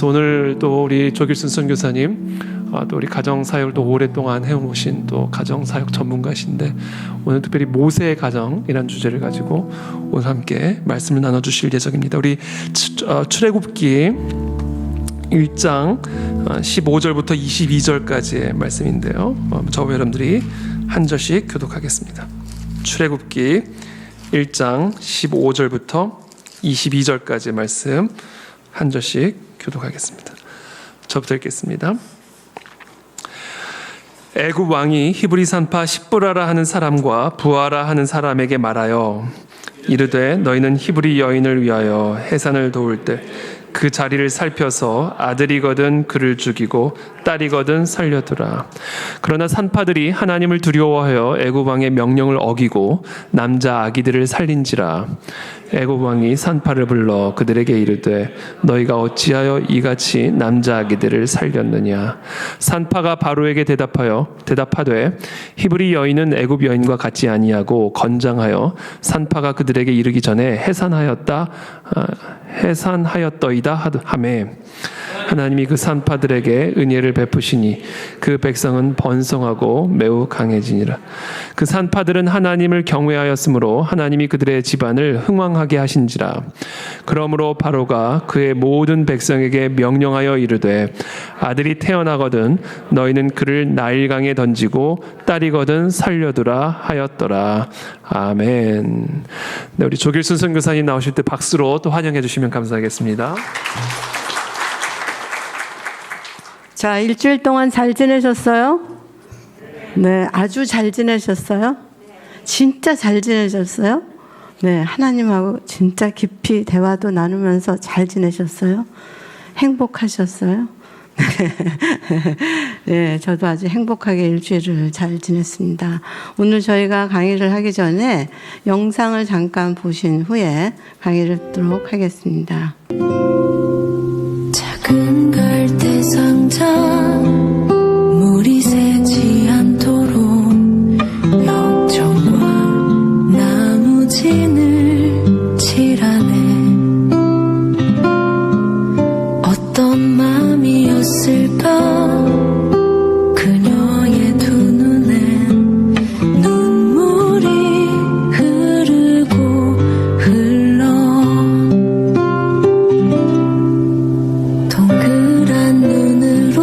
그래서 오늘 또 우리 조길순 선교사님, 또 우리 가정사역을 또 오랫동안 해오신 또 가정사역 전문가신데, 오늘 특별히 모세의 가정이라는 주제를 가지고 오늘 함께 말씀을 나눠주실 예정입니다. 우리 출애굽기 1장 15절부터 22절까지의 말씀인데요, 저와 여러분들이 한 절씩 교독하겠습니다. 출애굽기 1장 15절부터 22절까지의 말씀 한 절씩 교독하겠습니다. 저부터 읽겠습니다. 애굽 왕이 히브리 산파 십브라라 하는 사람과 부하라 하는 사람에게 말하여 이르되 너희는 히브리 여인을 위하여 해산을 도울 때 그 자리를 살펴서 아들이거든 그를 죽이고 딸이거든 살려두라. 그러나 산파들이 하나님을 두려워하여 애굽 왕의 명령을 어기고 남자 아기들을 살린지라. 애굽 왕이 산파를 불러 그들에게 이르되 너희가 어찌하여 이같이 남자 아기들을 살렸느냐. 산파가 바로에게 대답하되 히브리 여인은 애굽 여인과 같지 아니하고 건장하여 산파가 그들에게 이르기 전에 해산하였더이다 하매 하나님이 그 산파들에게 은혜를 베푸시니 그 백성은 번성하고 매우 강해지니라. 그 산파들은 하나님을 경외하였으므로 하나님이 그들의 집안을 흥왕하게 하신지라. 그러므로 바로가 그의 모든 백성에게 명령하여 이르되 아들이 태어나거든 너희는 그를 나일강에 던지고 딸이거든 살려두라 하였더라. 아멘. 네, 우리 조길순 선교사님 나오실 때 박수로 또 환영해 주시면 감사하겠습니다. 자, 일주일 동안 잘 지내셨어요? 네, 아주 잘 지내셨어요? 진짜 잘 지내셨어요? 네, 하나님하고 진짜 깊이 대화도 나누면서 잘 지내셨어요? 행복하셨어요? 네, 저도 아주 행복하게 일주일을 잘 지냈습니다. 오늘 저희가 강의를 하기 전에 영상을 잠깐 보신 후에 강의를 듣도록 하겠습니다. 작은 갈대 상자 물이 새지 않도록 역청과 나무진을 칠하네. 어떤 마음이었을까 그녀의 두 눈엔 눈물이 흐르고 흘러. 동그란 눈으로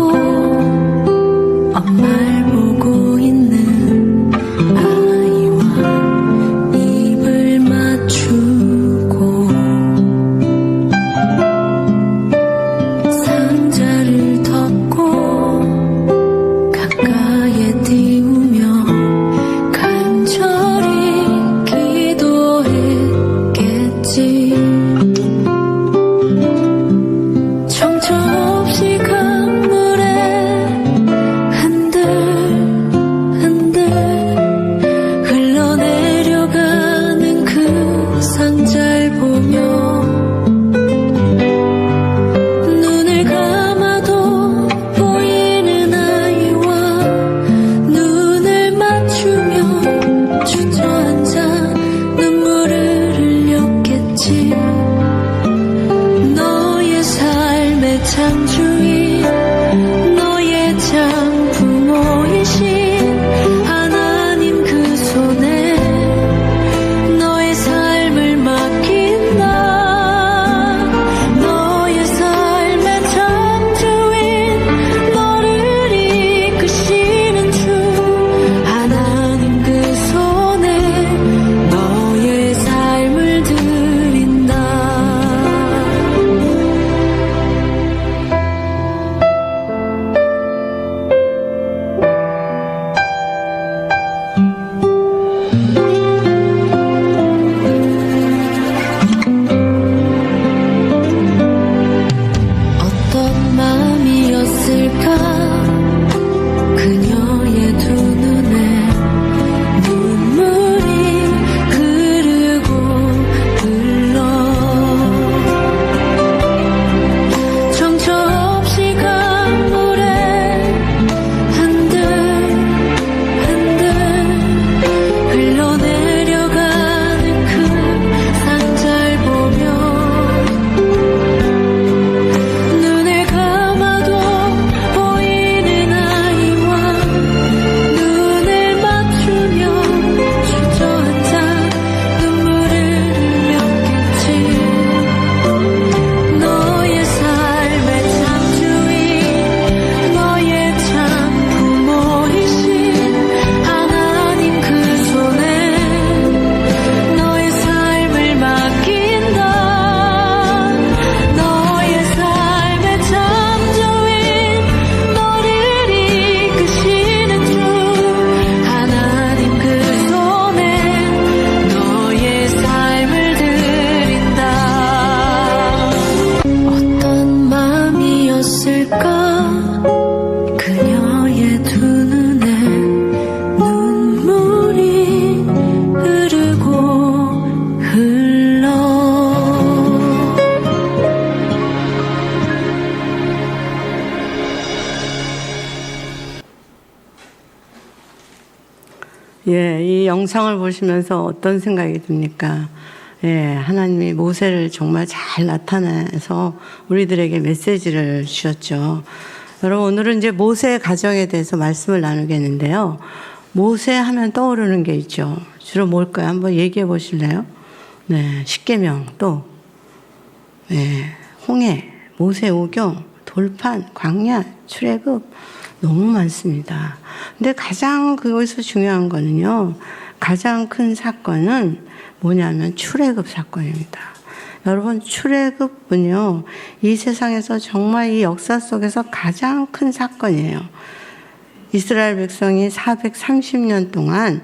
영상을 보시면서 어떤 생각이 듭니까? 예, 하나님이 모세를 정말 잘 나타내서 우리들에게 메시지를 주셨죠. 여러분, 오늘은 이제 모세 가정에 대해서 말씀을 나누겠는데요. 모세 하면 떠오르는 게 있죠. 주로 뭘까요? 한번 얘기해 보실래요? 네, 십계명, 또, 네, 홍해, 모세 오경, 돌판, 광야, 출애굽, 너무 많습니다. 근데 가장 그것에서 중요한 거는요, 가장 큰 사건은 뭐냐면 출애굽 사건입니다. 여러분, 출애굽은요, 이 세상에서 정말 이 역사 속에서 가장 큰 사건이에요. 이스라엘 백성이 430년 동안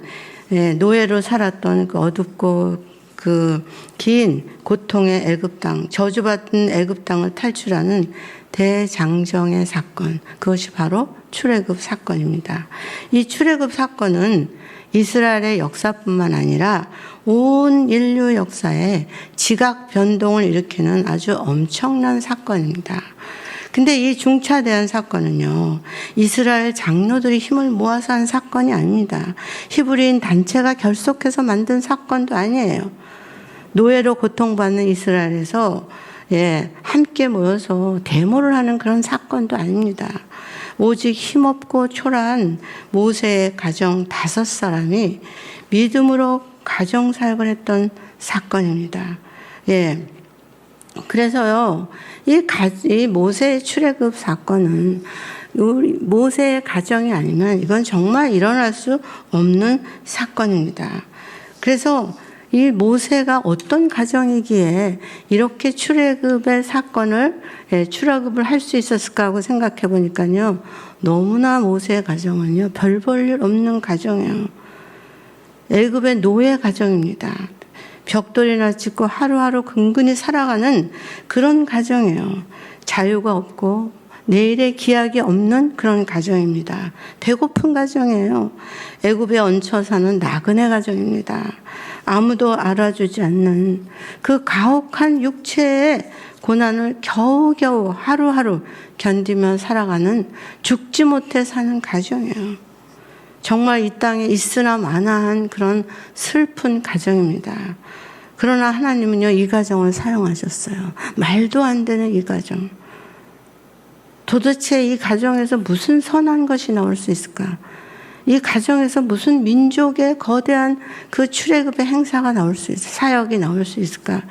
노예로 살았던 그 어둡고 그 긴 고통의 애굽 땅, 저주받은 애굽 땅을 탈출하는 대장정의 사건, 그것이 바로 출애굽 사건입니다. 이 출애굽 사건은 이스라엘의 역사뿐만 아니라 온 인류 역사에 지각 변동을 일으키는 아주 엄청난 사건입니다. 근데 이 중차대한 사건은요, 이스라엘 장로들이 힘을 모아서 한 사건이 아닙니다. 히브리인 단체가 결속해서 만든 사건도 아니에요. 노예로 고통받는 이스라엘에서 함께 모여서 데모를 하는 그런 사건도 아닙니다. 오직 힘없고 초라한 모세의 가정 5사람이 믿음으로 가정사역을 했던 사건입니다. 예. 그래서요, 이 모세의 출애굽 사건은 우리 모세의 가정이 아니면 이건 정말 일어날 수 없는 사건입니다. 그래서 이 모세가 어떤 가정이기에 이렇게 출애굽의 사건을 출애굽을 할 수 있었을까 하고 생각해 보니까요, 너무나 모세의 가정은요, 별 볼 일 없는 가정이에요. 애굽의 노예 가정입니다. 벽돌이나 짓고 하루하루 근근히 살아가는 그런 가정이에요. 자유가 없고 내일의 기약이 없는 그런 가정입니다. 배고픈 가정이에요. 애굽에 얹혀 사는 나그네 가정입니다. 아무도 알아주지 않는 그 가혹한 육체의 고난을 겨우겨우 하루하루 견디며 살아가는 죽지 못해 사는 가정이에요. 정말 이 땅에 있으나 마나한 그런 슬픈 가정입니다. 그러나 하나님은요, 이 가정을 사용하셨어요. 말도 안 되는 이 가정. 도대체 이 가정에서 무슨 선한 것이 나올 수 있을까? 이 가정에서 무슨 민족의 거대한 그 출애굽의 행사가 나올 수 있을까? 사역이 나올 수 있을까?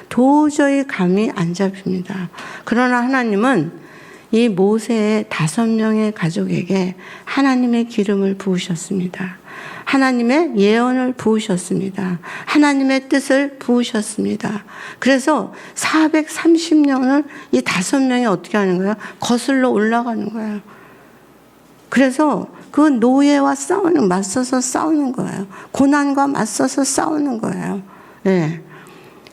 도저히 감이 안 잡힙니다. 그러나 하나님은 이 모세의 5명의 가족에게 하나님의 기름을 부으셨습니다. 하나님의 예언을 부으셨습니다. 하나님의 뜻을 부으셨습니다. 그래서 430년을 이 5명이 어떻게 하는 거예요? 거슬러 올라가는 거예요. 그래서 그 노예와 맞서서 싸우는 거예요. 고난과 맞서서 싸우는 거예요. 네.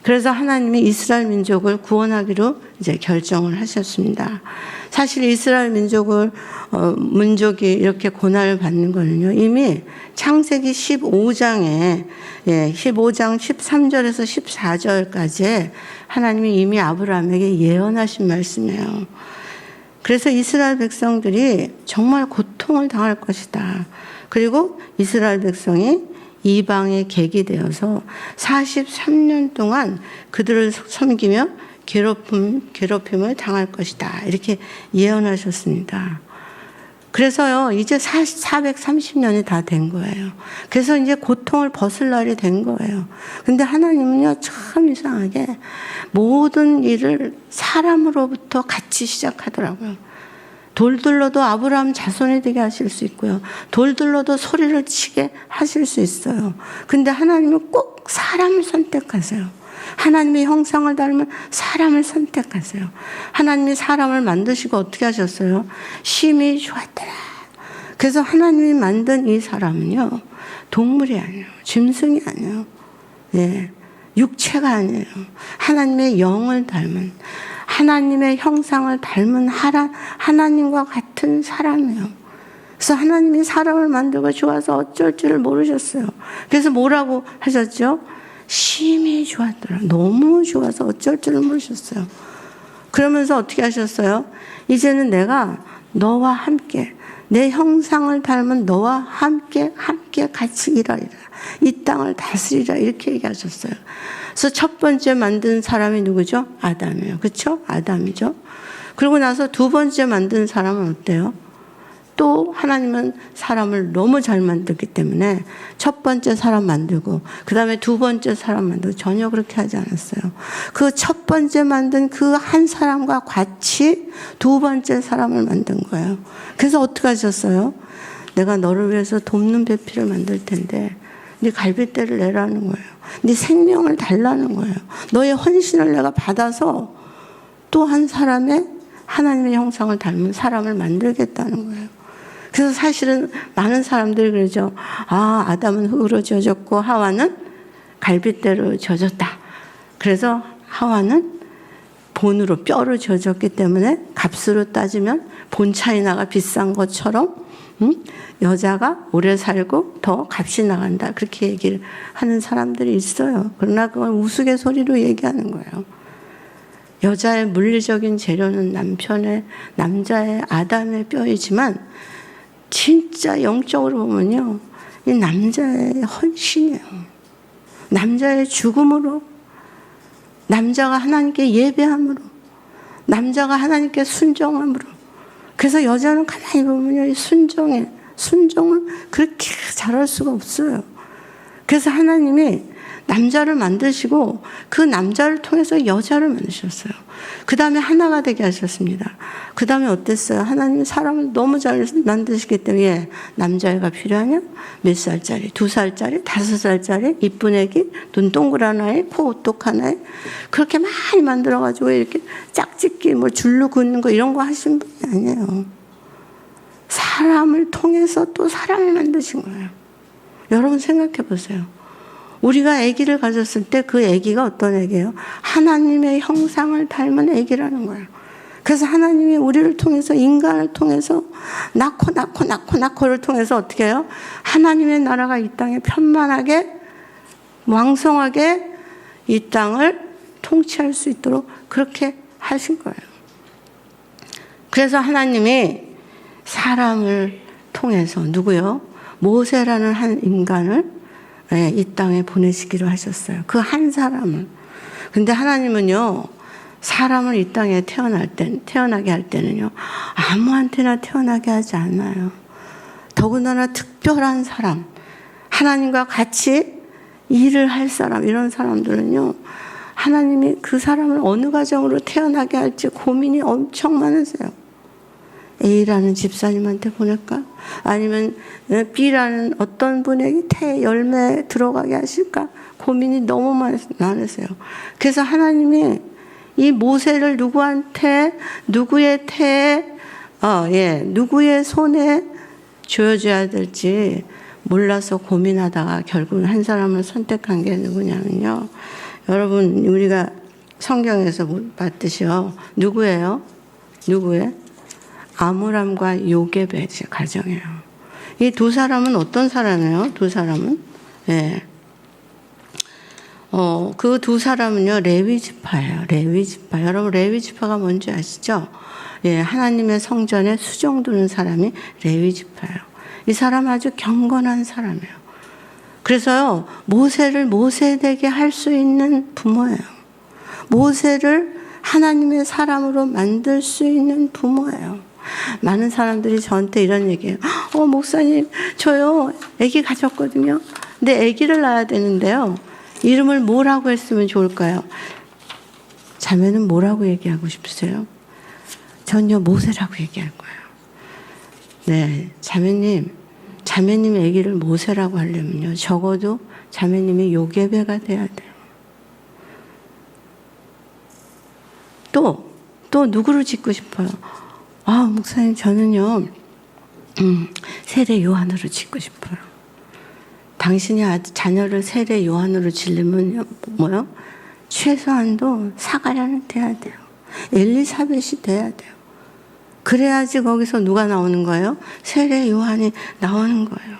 그래서 하나님이 이스라엘 민족을 구원하기로 이제 결정을 하셨습니다. 사실 이스라엘 민족이 이렇게 고난을 받는 거는요, 이미 창세기 15장에 15장 13절에서 14절까지 하나님이 이미 아브라함에게 예언하신 말씀이에요. 그래서 이스라엘 백성들이 정말 고통을 당할 것이다. 그리고 이스라엘 백성이 이방의 객이 되어서 43년 동안 그들을 섬기며 괴롭힘을 당할 것이다. 이렇게 예언하셨습니다. 그래서요, 이제 430년이 다 된 거예요. 그래서 이제 고통을 벗을 날이 된 거예요. 근데 하나님은요, 참 이상하게 모든 일을 사람으로부터 같이 시작하더라고요. 돌들로도 아브라함 자손이 되게 하실 수 있고요. 돌들로도 소리를 치게 하실 수 있어요. 근데 하나님은 꼭 사람을 선택하세요. 하나님의 형상을 닮은 사람을 선택하세요. 하나님이 사람을 만드시고 어떻게 하셨어요? 심히 좋았더라. 그래서 하나님이 만든 이 사람은요, 동물이 아니에요. 짐승이 아니에요. 예, 육체가 아니에요. 하나님의 영을 닮은, 하나님의 형상을 닮은 하나님과 같은 사람이에요. 그래서 하나님이 사람을 만들고 좋아서 어쩔 줄을 모르셨어요. 그래서 뭐라고 하셨죠? 심히 좋았더라. 너무 좋아서 어쩔 줄을 모르셨어요. 그러면서 어떻게 하셨어요? 이제는 내가 너와 함께 내 형상을 닮은 너와 함께 같이 일하리라. 이 땅을 다스리라. 이렇게 얘기하셨어요. 그래서 첫 번째 만든 사람이 누구죠? 아담이에요. 그렇죠? 아담이죠. 그리고 나서 두 번째 만든 사람은 어때요? 또 하나님은 사람을 너무 잘 만들기 때문에 첫 번째 사람 만들고 그 다음에 두 번째 사람 만들고 전혀 그렇게 하지 않았어요. 그 첫 번째 만든 그 한 사람과 같이 두 번째 사람을 만든 거예요. 그래서 어떻게 하셨어요? 내가 너를 위해서 돕는 배필을 만들 텐데 네 갈빗대를 내라는 거예요. 네 생명을 달라는 거예요. 너의 헌신을 내가 받아서 또 한 사람의 하나님의 형상을 닮은 사람을 만들겠다는 거예요. 그래서 사실은 많은 사람들이 그러죠. 아담은 흙으로 지어졌고 하와는 갈빗대로 지어졌다. 그래서 하와는 본으로 뼈로 지어졌기 때문에 값으로 따지면 본 차이나가 비싼 것처럼 여자가 오래 살고 더 값이 나간다. 그렇게 얘기를 하는 사람들이 있어요. 그러나 그건 우스갯소리로 얘기하는 거예요. 여자의 물리적인 재료는 남자의 아담의 뼈이지만 진짜 영적으로 보면요, 이 남자의 헌신이에요. 남자의 죽음으로, 남자가 하나님께 예배함으로, 남자가 하나님께 순종함으로. 그래서 여자는 가만히 보면요, 이 순종을 그렇게 잘할 수가 없어요. 그래서 하나님이 남자를 만드시고 그 남자를 통해서 여자를 만드셨어요. 그 다음에 하나가 되게 하셨습니다. 그 다음에 어땠어요? 하나님이 사람을 너무 잘 만드시기 때문에 남자애가 필요하냐? 몇 살짜리? 2살짜리? 5살짜리? 이쁜 애기? 눈 동그란 아이? 코 오똑한 아이? 그렇게 많이 만들어가지고 이렇게 짝짓기 뭐 줄로 긋는 거 이런 거 하신 분이 아니에요. 사람을 통해서 또 사람을 만드신 거예요. 여러분 생각해 보세요. 우리가 아기를 가졌을 때 그 아기가 어떤 아기예요? 하나님의 형상을 닮은 아기라는 거예요. 그래서 하나님이 우리를 통해서 인간을 통해서 낳고를 통해서 어떻게 해요? 하나님의 나라가 이 땅에 편만하게 왕성하게 이 땅을 통치할 수 있도록 그렇게 하신 거예요. 그래서 하나님이 사람을 통해서 누구요? 모세라는 한 인간을 이 땅에 보내시기로 하셨어요. 그 한 사람을. 근데 하나님은요, 사람을 이 땅에 태어나게 할 때는요, 아무한테나 태어나게 하지 않아요. 더군다나 특별한 사람, 하나님과 같이 일을 할 사람, 이런 사람들은요, 하나님이 그 사람을 어느 가정으로 태어나게 할지 고민이 엄청 많으세요. A라는 집사님한테 보낼까? 아니면 B라는 어떤 분에게 태 열매 들어가게 하실까? 고민이 너무 많으세요. 그래서 하나님이 이 모세를 누구의 누구의 손에 쥐어줘야 될지 몰라서 고민하다가 결국은 한 사람을 선택한 게 누구냐면요. 여러분, 우리가 성경에서 봤듯이요. 누구예요? 아므람과 요게벳의 가정이에요. 이 두 사람은 어떤 사람이에요? 두 사람은? 네. 그 두 사람은요, 레위지파예요. 레위지파. 여러분, 레위지파가 뭔지 아시죠? 예, 하나님의 성전에 수종 두는 사람이 레위지파예요. 이 사람 아주 경건한 사람이에요. 그래서요, 모세를 모세되게 할 수 있는 부모예요. 모세를 하나님의 사람으로 만들 수 있는 부모예요. 많은 사람들이 저한테 이런 얘기해요. 목사님, 저요, 아기 가졌거든요. 근데 아기를 낳아야 되는데요. 이름을 뭐라고 했으면 좋을까요? 자매는 뭐라고 얘기하고 싶으세요? 전요, 모세라고 얘기할 거예요. 네, 자매님 아기를 모세라고 하려면요. 적어도 자매님이 요게베가 돼야 돼요. 또 누구를 짓고 싶어요? 목사님, 저는요, 세례 요한으로 짓고 싶어요. 당신이 자녀를 세례 요한으로 지르면 뭐요? 최소한도 사가랴는 돼야 돼요. 엘리사벳이 돼야 돼요. 그래야지 거기서 누가 나오는 거예요? 세례 요한이 나오는 거예요.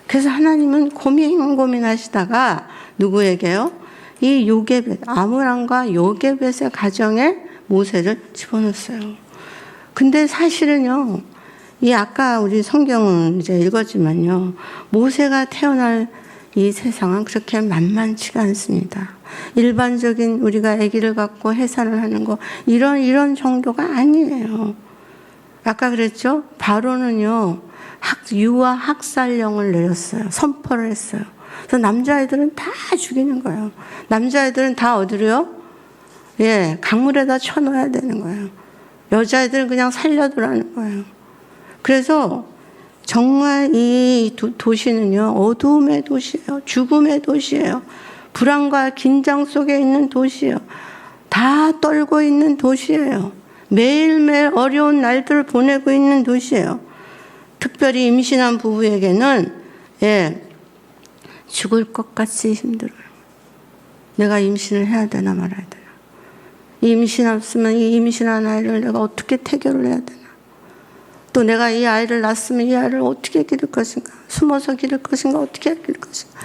그래서 하나님은 고민하시다가 누구에게요? 이 요게벳, 아므람과 요게벳의 가정에 모세를 집어넣었어요. 근데 사실은요, 이 아까 우리 성경은 이제 읽었지만요. 모세가 태어날 이 세상은 그렇게 만만치가 않습니다. 일반적인 우리가 아기를 갖고 해산을 하는 거 이런 정도가 아니에요. 아까 그랬죠? 바로는요. 유아 학살령을 내렸어요. 선포를 했어요. 그래서 남자애들은 다 죽이는 거예요. 남자애들은 다 어디로요? 예, 강물에다 쳐넣어야 되는 거예요. 여자애들은 그냥 살려두라는 거예요. 그래서 정말 이 도시는요, 어두움의 도시예요. 죽음의 도시예요. 불안과 긴장 속에 있는 도시예요. 다 떨고 있는 도시예요. 매일매일 어려운 날들을 보내고 있는 도시예요. 특별히 임신한 부부에게는 예, 죽을 것 같이 힘들어요. 내가 임신을 해야 되나 말아야 되나. 임신 없으면 이 임신한 아이를 내가 어떻게 태교를 해야 되나. 또 내가 이 아이를 낳았으면 이 아이를 어떻게 기를 것인가. 숨어서 기를 것인가. 어떻게 기를 것인가.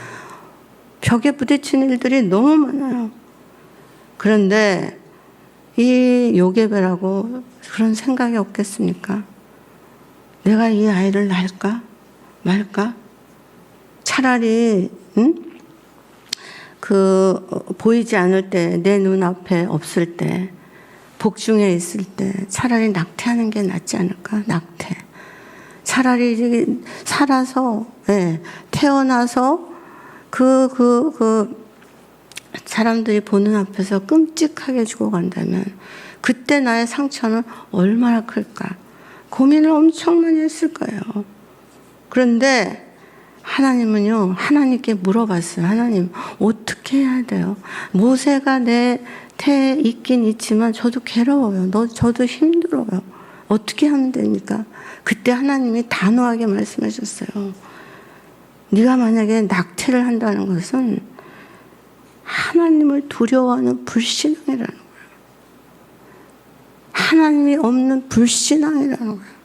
벽에 부딪히는 일들이 너무 많아요. 그런데 이 요게베라고 그런 생각이 없겠습니까? 내가 이 아이를 낳을까 말까? 차라리 보이지 않을 때, 내 눈앞에 없을 때, 복중에 있을 때 차라리 낙태하는 게 낫지 않을까? 낙태. 차라리 살아서 예, 태어나서 사람들이 보는 앞에서 끔찍하게 죽어간다면 그때 나의 상처는 얼마나 클까? 고민을 엄청 많이 했을 거예요. 그런데 하나님은요, 하나님께 물어봤어요. 하나님, 어떻게 해야 돼요? 모세가 내 태에 있긴 있지만 저도 괴로워요. 저도 힘들어요. 어떻게 하면 됩니까? 그때 하나님이 단호하게 말씀하셨어요. 네가 만약에 낙태를 한다는 것은 하나님을 두려워하는 불신앙이라는 거예요. 하나님이 없는 불신앙이라는 거예요.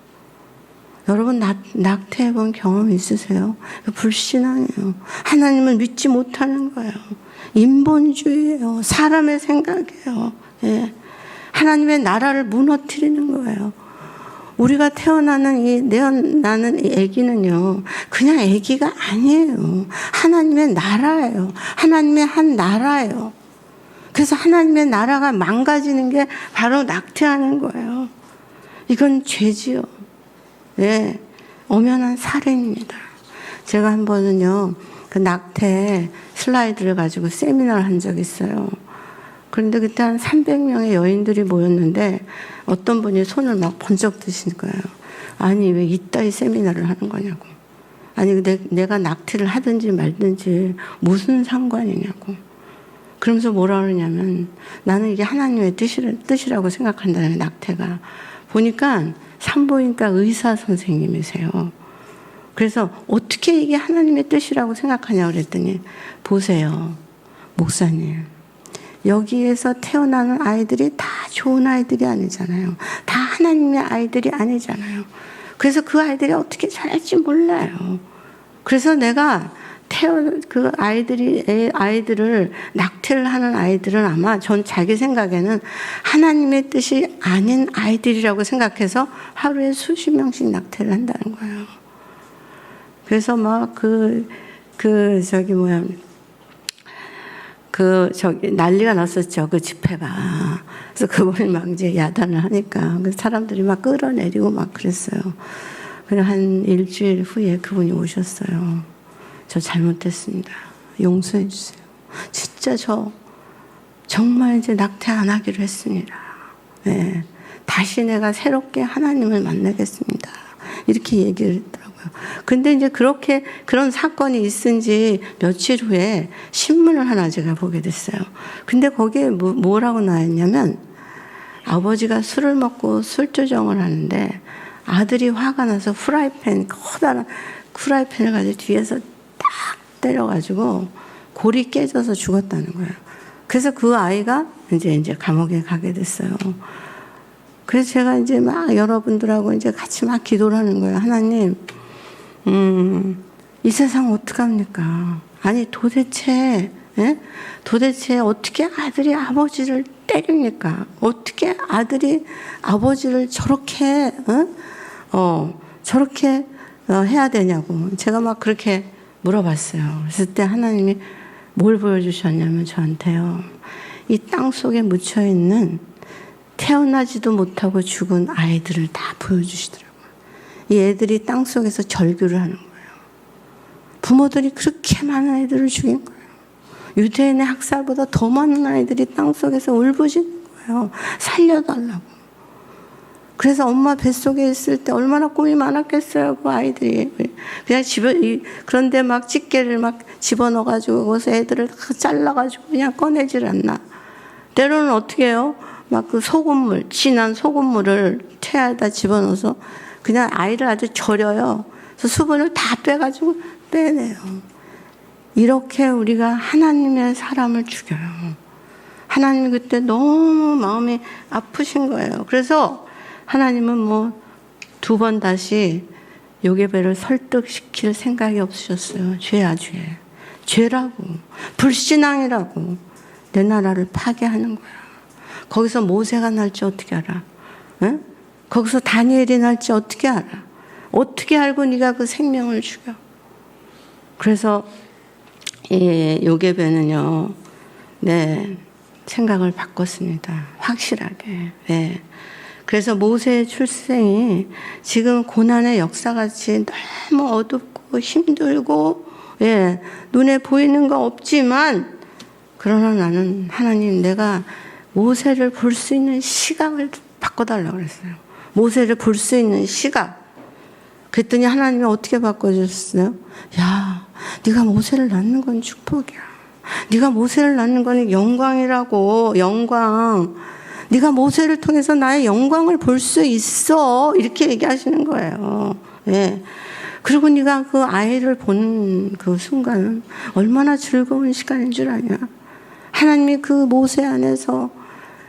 여러분 낙태해본 경험 있으세요? 불신앙이에요. 하나님을 믿지 못하는 거예요. 인본주의예요. 사람의 생각이에요. 예. 하나님의 나라를 무너뜨리는 거예요. 우리가 태어나는 나는 이 아기는요, 그냥 아기가 아니에요. 하나님의 나라예요. 하나님의 한 나라예요. 그래서 하나님의 나라가 망가지는 게 바로 낙태하는 거예요. 이건 죄지요. 네, 엄연한 살인입니다. 제가 한 번은요, 그 낙태 슬라이드를 가지고 세미나를 한 적이 있어요. 그런데 그때 한 300명의 여인들이 모였는데 어떤 분이 손을 막 번쩍 드신 거예요. 아니, 왜 이따위 세미나를 하는 거냐고. 아니, 내가 낙태를 하든지 말든지 무슨 상관이냐고. 그러면서 뭐라 그러냐면 나는 이게 하나님의 뜻이라고 생각한다는 낙태가. 보니까 산부인과 의사 선생님이세요. 그래서 어떻게 이게 하나님의 뜻이라고 생각하냐고 그랬더니 보세요. 목사님. 여기에서 태어나는 아이들이 다 좋은 아이들이 아니잖아요. 다 하나님의 아이들이 아니잖아요. 그래서 그 아이들이 어떻게 잘할지 몰라요. 그래서 내가 그 아이들을 낙태를 하는 아이들은 아마 전 자기 생각에는 하나님의 뜻이 아닌 아이들이라고 생각해서 하루에 수십 명씩 낙태를 한다는 거예요. 그래서 막 난리가 났었죠. 그 집회가. 그래서 그분이 막 이제 야단을 하니까 그 사람들이 막 끌어내리고 막 그랬어요. 그래 한 일주일 후에 그분이 오셨어요. 저 잘못했습니다. 용서해 주세요. 진짜 저 정말 이제 낙태 안 하기로 했습니다. 네. 다시 내가 새롭게 하나님을 만나겠습니다. 이렇게 얘기를 했더라고요. 근데 이제 그런 사건이 있은 지 며칠 후에 신문을 하나 제가 보게 됐어요. 근데 거기에 뭐라고 나왔냐면 아버지가 술을 먹고 술조정을 하는데 아들이 화가 나서 커다란 프라이팬을 가지고 뒤에서 딱 때려가지고 골이 깨져서 죽었다는 거예요. 그래서 그 아이가 이제 감옥에 가게 됐어요. 그래서 제가 이제 막 여러분들하고 이제 같이 막 기도를 하는 거예요. 하나님, 이 세상 어떡합니까? 아니, 도대체 어떻게 아들이 아버지를 때립니까? 어떻게 아들이 아버지를 저렇게, 저렇게 해야 되냐고 제가 막 그렇게 물어봤어요. 그랬을 때 하나님이 뭘 보여주셨냐면 저한테요. 이 땅 속에 묻혀있는 태어나지도 못하고 죽은 아이들을 다 보여주시더라고요. 이 애들이 땅 속에서 절규를 하는 거예요. 부모들이 그렇게 많은 아이들을 죽인 거예요. 유대인의 학살보다 더 많은 아이들이 땅 속에서 울부짖는 거예요. 살려달라고. 그래서 엄마 뱃속에 있을 때 얼마나 꿈이 많았겠어요, 그 아이들이. 그냥 그런데 막 집게를 막 집어넣어가지고, 거기서 애들을 잘라가지고 그냥 꺼내질 않나. 때로는 어떻게 해요? 막 그 소금물, 진한 소금물을 태에다 집어넣어서 그냥 아이를 아주 절여요. 그래서 수분을 다 빼가지고 빼내요. 이렇게 우리가 하나님의 사람을 죽여요. 하나님이 그때 너무 마음이 아프신 거예요. 그래서 하나님은 뭐 2번 다시 요게벳을 설득시킬 생각이 없으셨어요. 죄야, 죄. 죄라고. 불신앙이라고. 내 나라를 파괴하는 거야. 거기서 모세가 날지 어떻게 알아? 응? 거기서 다니엘이 날지 어떻게 알아? 어떻게 알고 네가 그 생명을 죽여? 그래서 요게벳은요, 네, 생각을 바꿨습니다. 확실하게. 네. 그래서 모세의 출생이 지금 고난의 역사같이 너무 어둡고 힘들고, 예, 눈에 보이는 거 없지만, 그러나 나는 하나님, 내가 모세를 볼 수 있는 시각을 바꿔달라고 그랬어요. 모세를 볼 수 있는 시각. 그랬더니 하나님이 어떻게 바꿔주셨어요? 야, 네가 모세를 낳는 건 축복이야. 네가 모세를 낳는 건 영광이라고. 영광. 네가 모세를 통해서 나의 영광을 볼 수 있어. 이렇게 얘기하시는 거예요. 예. 그리고 네가 그 아이를 보는 그 순간은 얼마나 즐거운 시간인 줄 아냐. 하나님이 그 모세 안에서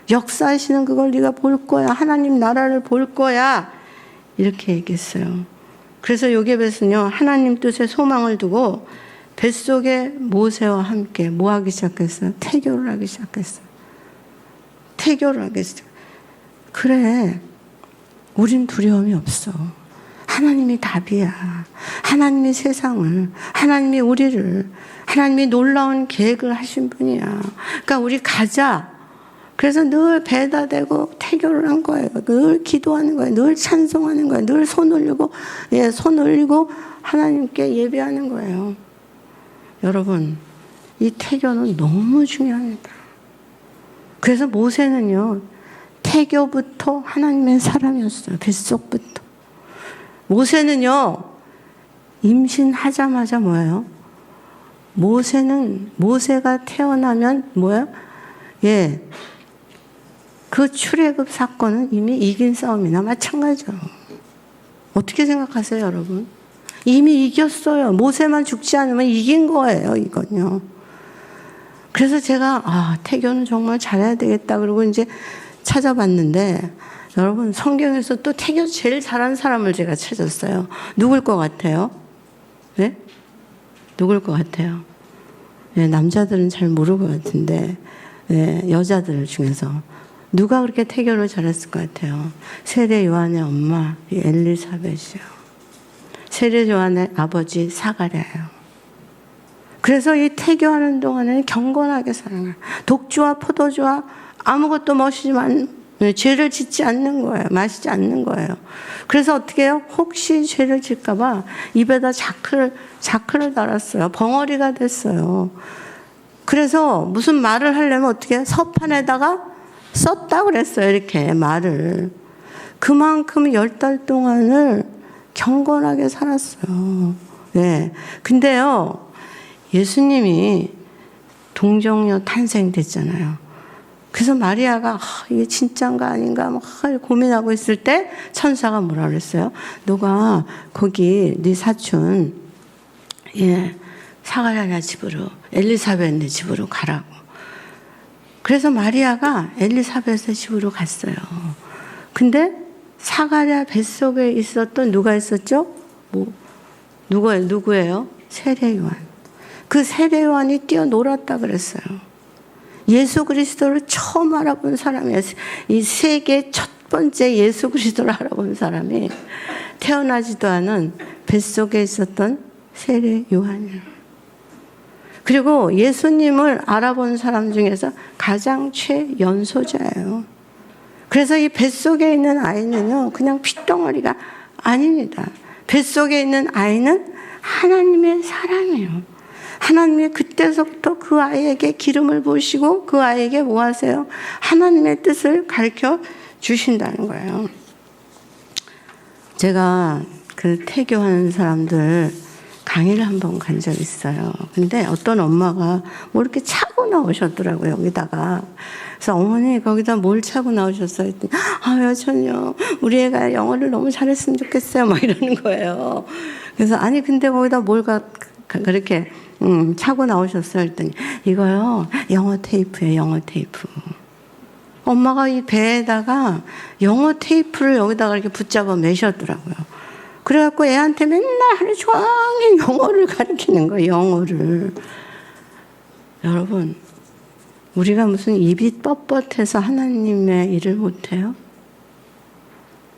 역사하시는 그걸 네가 볼 거야. 하나님 나라를 볼 거야. 이렇게 얘기했어요. 그래서 요게벳은요, 하나님 뜻에 소망을 두고 뱃속에 모세와 함께 뭐 하기 시작했어요? 태교를 하기 시작했어요. 태교를 하기 시작했어요. 그래, 우린 두려움이 없어. 하나님이 답이야. 하나님이 세상을, 하나님이 우리를, 하나님이 놀라운 계획을 하신 분이야. 그러니까 우리 가자. 그래서 늘 배에다 대고 태교를 한 거예요. 늘 기도하는 거예요. 늘 찬송하는 거예요. 늘 손 올리고, 예, 손 올리고 하나님께 예배하는 거예요. 여러분, 이 태교는 너무 중요합니다. 그래서 모세는요, 태교부터 하나님의 사람이었어요. 뱃속부터. 모세는요, 임신하자마자 뭐예요? 모세가 태어나면 뭐예요? 예. 그 출애굽 사건은 이미 이긴 싸움이나 마찬가지죠. 어떻게 생각하세요, 여러분? 이미 이겼어요. 모세만 죽지 않으면 이긴 거예요, 이건요. 그래서 제가, 태교는 정말 잘해야 되겠다. 그러고 이제 찾아봤는데, 여러분, 성경에서 또 태교 제일 잘하는 사람을 제가 찾았어요. 누굴 것 같아요? 네? 누굴 것 같아요? 네, 남자들은 잘 모를 것 같은데, 네, 여자들 중에서. 누가 그렇게 태교를 잘했을 것 같아요? 세례 요한의 엄마, 엘리사벳이요. 세례 요한의 아버지, 사가랴요. 그래서 이 태교하는 동안에는 경건하게 사는 거예요. 독주와 포도주와 아무것도 마시지만 죄를 짓지 않는 거예요. 마시지 않는 거예요. 그래서 어떻게 해요? 혹시 죄를 질까봐 입에다 자크를 달았어요. 벙어리가 됐어요. 그래서 무슨 말을 하려면 어떻게 해요? 서판에다가 썼다 그랬어요. 이렇게 말을. 그만큼 10달 동안을 경건하게 살았어요. 네. 근데요, 예수님이 동정녀 탄생됐잖아요. 그래서 마리아가 이게 진짜인가 아닌가 막 고민하고 있을 때 천사가 뭐라 그랬어요? 너가 거기 네 사촌 사가랴 집으로, 엘리사벳네 집으로 가라고. 그래서 마리아가 엘리사벳의 집으로 갔어요. 근데 사가랴 뱃속에 있었던 누가 있었죠? 누구예요? 세례 요한. 그 세례 요한이 뛰어놀았다 그랬어요. 예수 그리스도를 처음 알아본 사람이에요. 이 세계 첫 번째 예수 그리스도를 알아본 사람이 태어나지도 않은 뱃속에 있었던 세례 요한이에요. 그리고 예수님을 알아본 사람 중에서 가장 최연소자예요. 그래서 이 뱃속에 있는 아이는요, 그냥 핏덩어리가 아닙니다. 뱃속에 있는 아이는 하나님의 사람이에요. 하나님이 그때서부터 그 아이에게 기름을 부으시고 그 아이에게 뭐 하세요? 하나님의 뜻을 가르쳐 주신다는 거예요. 제가 그 태교하는 사람들 강의를 한번 간 적이 있어요. 근데 어떤 엄마가 뭐 이렇게 차고 나오셨더라고요, 여기다가. 그래서 어머니, 거기다 뭘 차고 나오셨어요? 했더니, 여전요, 우리 애가 영어를 너무 잘했으면 좋겠어요. 막 이러는 거예요. 그래서, 아니, 근데 거기다 뭘 그렇게, 차고 나오셨어요? 했더니, 이거요, 영어 테이프예요, 영어 테이프. 엄마가 이 배에다가 영어 테이프를 여기다가 이렇게 붙잡아 매셨더라고요. 그래갖고 애한테 맨날 하루 종일 영어를 가르치는 거예요, 영어를. 여러분, 우리가 무슨 입이 뻣뻣해서 하나님의 일을 못해요?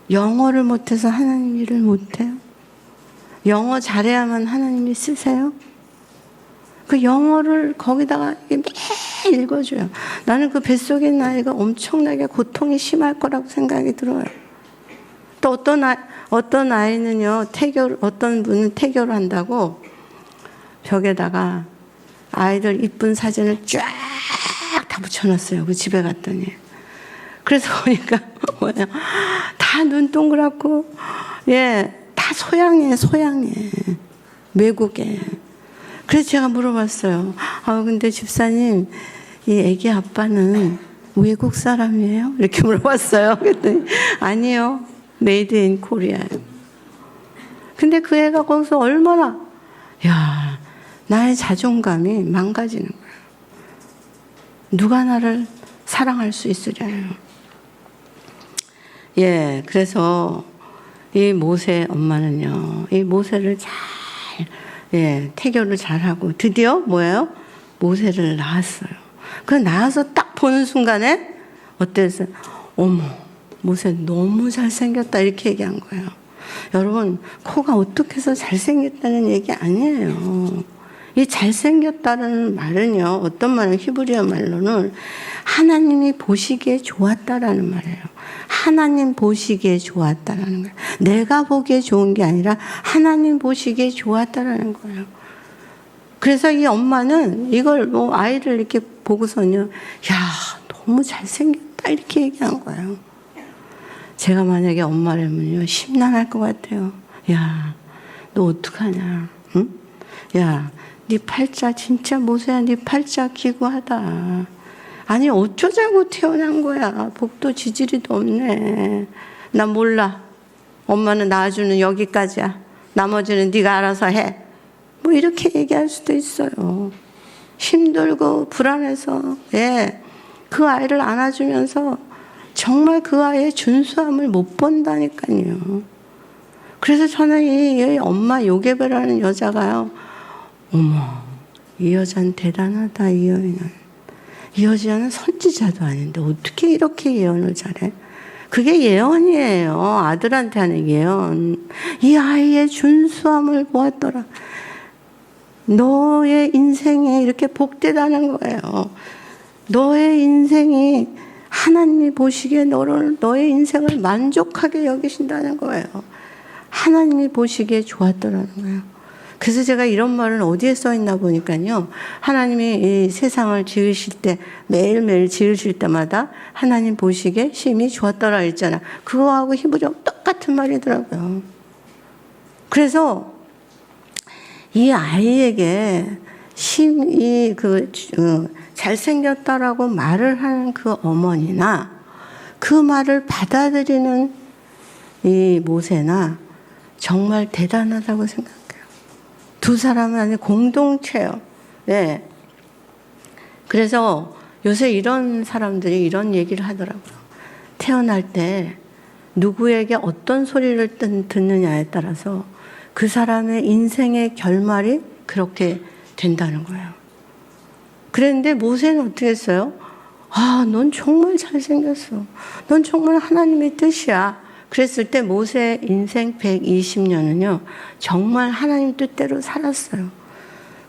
영어를 못해서 하나님 일을 못해요? 영어 잘해야만 하나님이 쓰세요? 그 영어를 거기다가 매일 읽어줘요. 나는 그 뱃속에 있는 아이가 엄청나게 고통이 심할 거라고 생각이 들어요. 또 어떤 아이는요, 어떤 분은 태교를 한다고 벽에다가 아이들 이쁜 사진을 쫙 다 붙여놨어요. 그 집에 갔더니. 그래서 보니까 뭐예요? 다 눈 동그랗고, 예, 다 소양해. 외국에. 그래서 제가 물어봤어요. 근데 집사님, 이 애기 아빠는 외국 사람이에요? 이렇게 물어봤어요. 그랬더니, 아니요. 메이드 인 코리아예요. 근데 그 애가 거기서 얼마나, 나의 자존감이 망가지는 거예요. 누가 나를 사랑할 수 있으려요. 예, 그래서 이 모세 엄마는요, 이 모세를 태교를 잘하고 드디어 뭐예요? 모세를 낳았어요. 그 낳아서 딱 보는 순간에 어땠어요? 어머, 모세 너무 잘생겼다 이렇게 얘기한 거예요. 여러분, 코가 어떻게 해서 잘생겼다는 얘기 아니에요. 이 잘생겼다는 말은요, 어떤 말은 히브리어 말로는 하나님이 보시기에 좋았다라는 말이에요. 하나님 보시기에 좋았다라는 거예요. 내가 보기에 좋은 게 아니라 하나님 보시기에 좋았다라는 거예요. 그래서 이 엄마는 이걸 뭐 아이를 이렇게 보고서는요, 너무 잘생겼다 이렇게 얘기한 거예요. 제가 만약에 엄마라면요, 심란할 것 같아요. 너 어떡하냐? 응? 네 팔자 진짜 모세야, 네 팔자 기구하다. 아니 어쩌자고 태어난 거야. 복도 지지리도 없네. 나 몰라. 엄마는 낳아주는 여기까지야. 나머지는 네가 알아서 해. 뭐 이렇게 얘기할 수도 있어요. 힘들고 불안해서 그 아이를 안아주면서 정말 그 아이의 준수함을 못 본다니까요. 그래서 저는 이 엄마 요게베라는 여자가요, 어머, 이 여자는 대단하다. 이 여인은. 이 여자는 선지자도 아닌데 어떻게 이렇게 예언을 잘해? 그게 예언이에요. 아들한테 하는 예언. 이 아이의 준수함을 보았더라. 너의 인생이 이렇게 복되다는 거예요. 너의 인생이 하나님이 보시기에 너의 인생을 만족하게 여기신다는 거예요. 하나님이 보시기에 좋았더라는 거예요. 그래서 제가 이런 말은 어디에 써 있나 보니까요. 하나님이 이 세상을 지으실 때, 매일매일 지으실 때마다 하나님 보시기에 심히 좋았더라 했잖아. 그거하고 히브리어 똑같은 말이더라고요. 그래서 이 아이에게 잘생겼다라고 말을 하는 그 어머니나 그 말을 받아들이는 이 모세나 정말 대단하다고 생각해요. 두 사람은 아니 공동체예요. 네. 그래서 요새 이런 사람들이 이런 얘기를 하더라고요. 태어날 때 누구에게 어떤 소리를 듣느냐에 따라서 그 사람의 인생의 결말이 그렇게 된다는 거예요. 그런데 모세는 어떻게 했어요? 넌 정말 잘생겼어. 넌 정말 하나님의 뜻이야. 그랬을 때 모세 인생 120년은요, 정말 하나님 뜻대로 살았어요.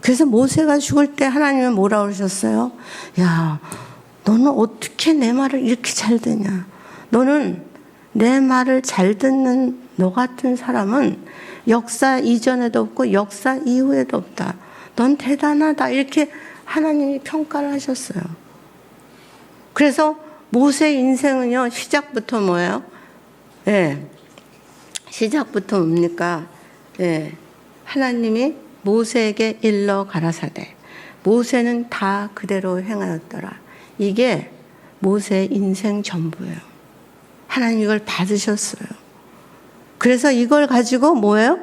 그래서 모세가 죽을 때 하나님은 뭐라고 그러셨어요? 야, 너는 어떻게 내 말을 이렇게 잘 듣냐? 너는 내 말을 잘 듣는 너 같은 사람은 역사 이전에도 없고 역사 이후에도 없다. 넌 대단하다. 이렇게 하나님이 평가를 하셨어요. 그래서 모세 인생은요, 시작부터 뭐예요? 예. 시작부터 뭡니까? 예. 하나님이 모세에게 일러 가라사대 모세는 다 그대로 행하였더라. 이게 모세의 인생 전부예요. 하나님 이걸 받으셨어요. 그래서 이걸 가지고 뭐예요?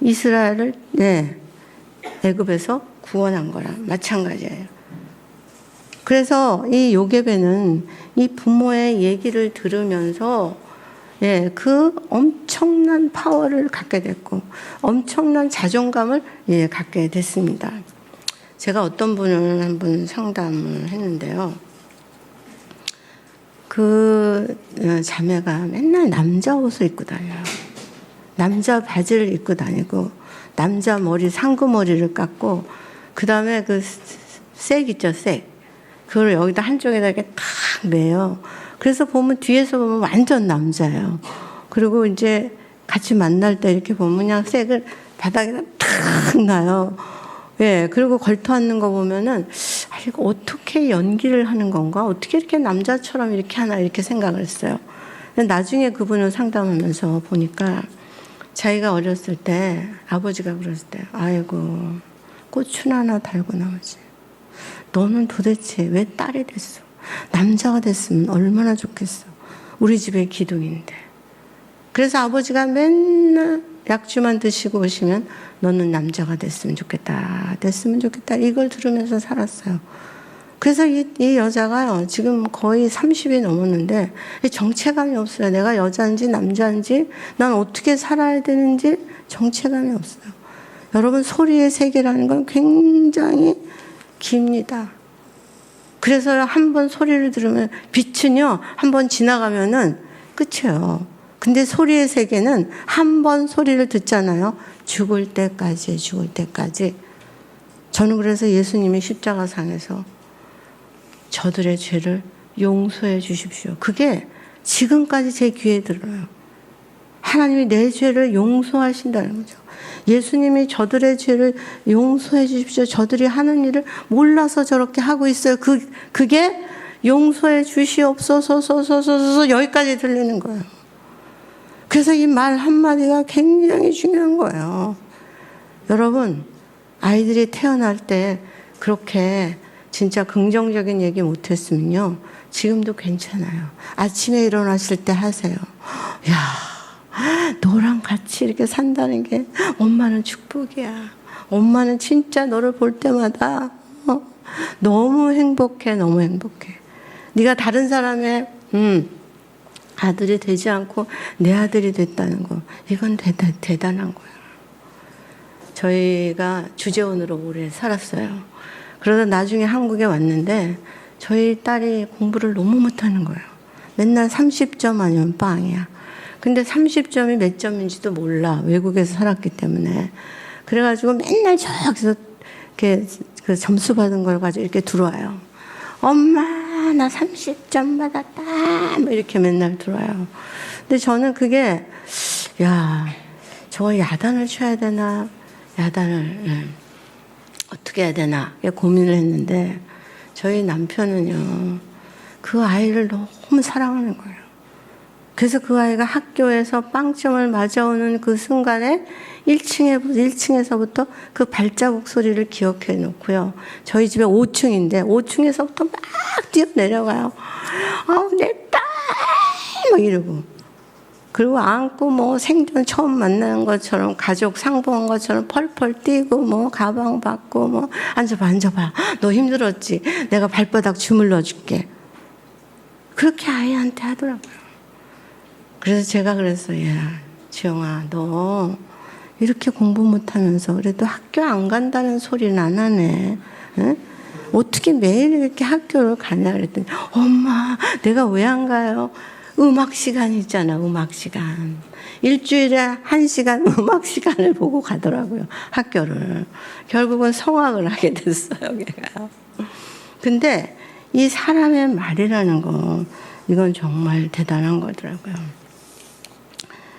이스라엘을 애굽에서 구원한 거랑 마찬가지예요. 그래서 이 요게베는 이 부모의 얘기를 들으면서 그 엄청난 파워를 갖게 됐고 엄청난 자존감을 갖게 됐습니다. 제가 어떤 분을 한번 상담을 했는데요. 그 자매가 맨날 남자 옷을 입고 다녀요. 남자 바지를 입고 다니고 남자 머리 상구머리를 깎고 그 다음에 그 색 있죠, 색. 그걸 여기다 한쪽에다 이렇게 탁 매요. 그래서 보면 뒤에서 보면 완전 남자예요. 그리고 이제 같이 만날 때 이렇게 보면 그냥 색을 바닥에다 탁 놔요. 예, 그리고 걸터 앉는 거 보면은 아, 이거 어떻게 연기를 하는 건가? 어떻게 이렇게 남자처럼 이렇게 하나 이렇게 생각을 했어요. 나중에 그분을 상담하면서 보니까 자기가 어렸을 때 아버지가 그랬을 때 아이고 꽃은 하나 달고 나오지. 너는 도대체 왜 딸이 됐어? 남자가 됐으면 얼마나 좋겠어. 우리 집에 기둥인데. 그래서 아버지가 맨날 약주만 드시고 오시면 너는 남자가 됐으면 좋겠다. 됐으면 좋겠다. 이걸 들으면서 살았어요. 그래서 이 여자가요. 지금 거의 30이 넘었는데 정체감이 없어요. 내가 여자인지 남자인지 난 어떻게 살아야 되는지 정체감이 없어요. 여러분 소리의 세계라는 건 굉장히 깁니다. 그래서 한 번 소리를 들으면 빛은요. 한 번 지나가면은 끝이에요. 근데 소리의 세계는 한 번 소리를 듣잖아요. 죽을 때까지 죽을 때까지. 저는 그래서 예수님이 십자가상에서 저들의 죄를 용서해 주십시오. 그게 지금까지 제 귀에 들어요. 하나님이 내 죄를 용서하신다는 거죠. 예수님이 저들의 죄를 용서해 주십시오. 저들이 하는 일을 몰라서 저렇게 하고 있어요. 그게 용서해 주시옵소서 여기까지 들리는 거예요. 그래서 이 말 한마디가 굉장히 중요한 거예요. 여러분, 아이들이 태어날 때 그렇게 진짜 긍정적인 얘기 못했으면요. 지금도 괜찮아요. 아침에 일어나실 때 하세요. 야, 너랑 같이 이렇게 산다는 게 엄마는 축복이야. 엄마는 진짜 너를 볼 때마다 너무 행복해. 너무 행복해. 네가 다른 사람의 아들이 되지 않고 내 아들이 됐다는 거. 이건 대단한 거야. 저희가 주재원으로 오래 살았어요. 그러다 나중에 한국에 왔는데 저희 딸이 공부를 너무 못하는 거예요. 맨날 30점 아니면 빵이야. 근데 30점이 몇 점인지도 몰라. 외국에서 살았기 때문에. 그래가지고 맨날 저기서 이렇게 그 점수 받은 걸 가지고 이렇게 들어와요. 엄마, 나 30점 받았다. 뭐 이렇게 맨날 들어와요. 근데 저는 그게, 야, 저거 야단을 쳐야 되나? 야단을 어떻게 해야 되나? 고민을 했는데 저희 남편은요. 그 아이를 너무 사랑하는 거예요. 그래서 그 아이가 학교에서 빵점을 맞아오는 그 순간에 1층에서부터 그 발자국 소리를 기억해 놓고요. 저희 집에 5층인데 5층에서부터 막 뛰어내려가요. 내 딸! 막 이러고. 그리고 안고 뭐 생전 처음 만나는 것처럼 가족 상봉한 것처럼 펄펄 뛰고 뭐 가방 받고 뭐 앉아봐. 너 힘들었지? 내가 발바닥 주물러 줄게. 그렇게 아이한테 하더라고요. 그래서 제가 그랬어요. 야, 지영아, 너 이렇게 공부 못하면서 그래도 학교 안 간다는 소리는 안 하네. 응? 어떻게 매일 이렇게 학교를 가냐 그랬더니 엄마, 내가 왜 안 가요? 음악 시간 있잖아, 음악 시간. 일주일에 1시간 음악 시간을 보고 가더라고요, 학교를. 결국은 성악을 하게 됐어요, 걔가. 근데 이 사람의 말이라는 거, 이건 정말 대단한 거더라고요.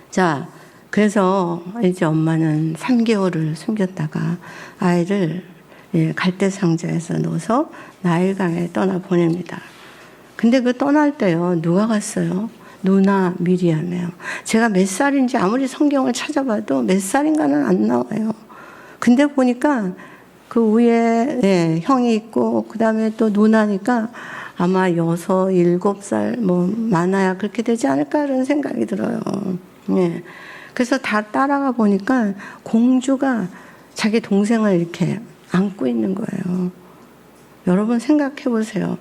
자, 그래서 이제 엄마는 3개월을 숨겼다가 아이를 갈대상자에서 넣어서 나일강에 떠나 보냅니다. 근데 그 떠날 때요, 누가 갔어요? 누나 미리암이에요. 제가 몇 살인지 아무리 성경을 찾아봐도 몇 살인가는 안 나와요. 근데 보니까 그 위에 형이 있고 그 다음에 또 누나니까 아마 6, 7살 뭐 많아야 그렇게 되지 않을까 이런 생각이 들어요. 예. 그래서 다 따라가 보니까 공주가 자기 동생을 이렇게 안고 있는 거예요. 여러분 생각해 보세요.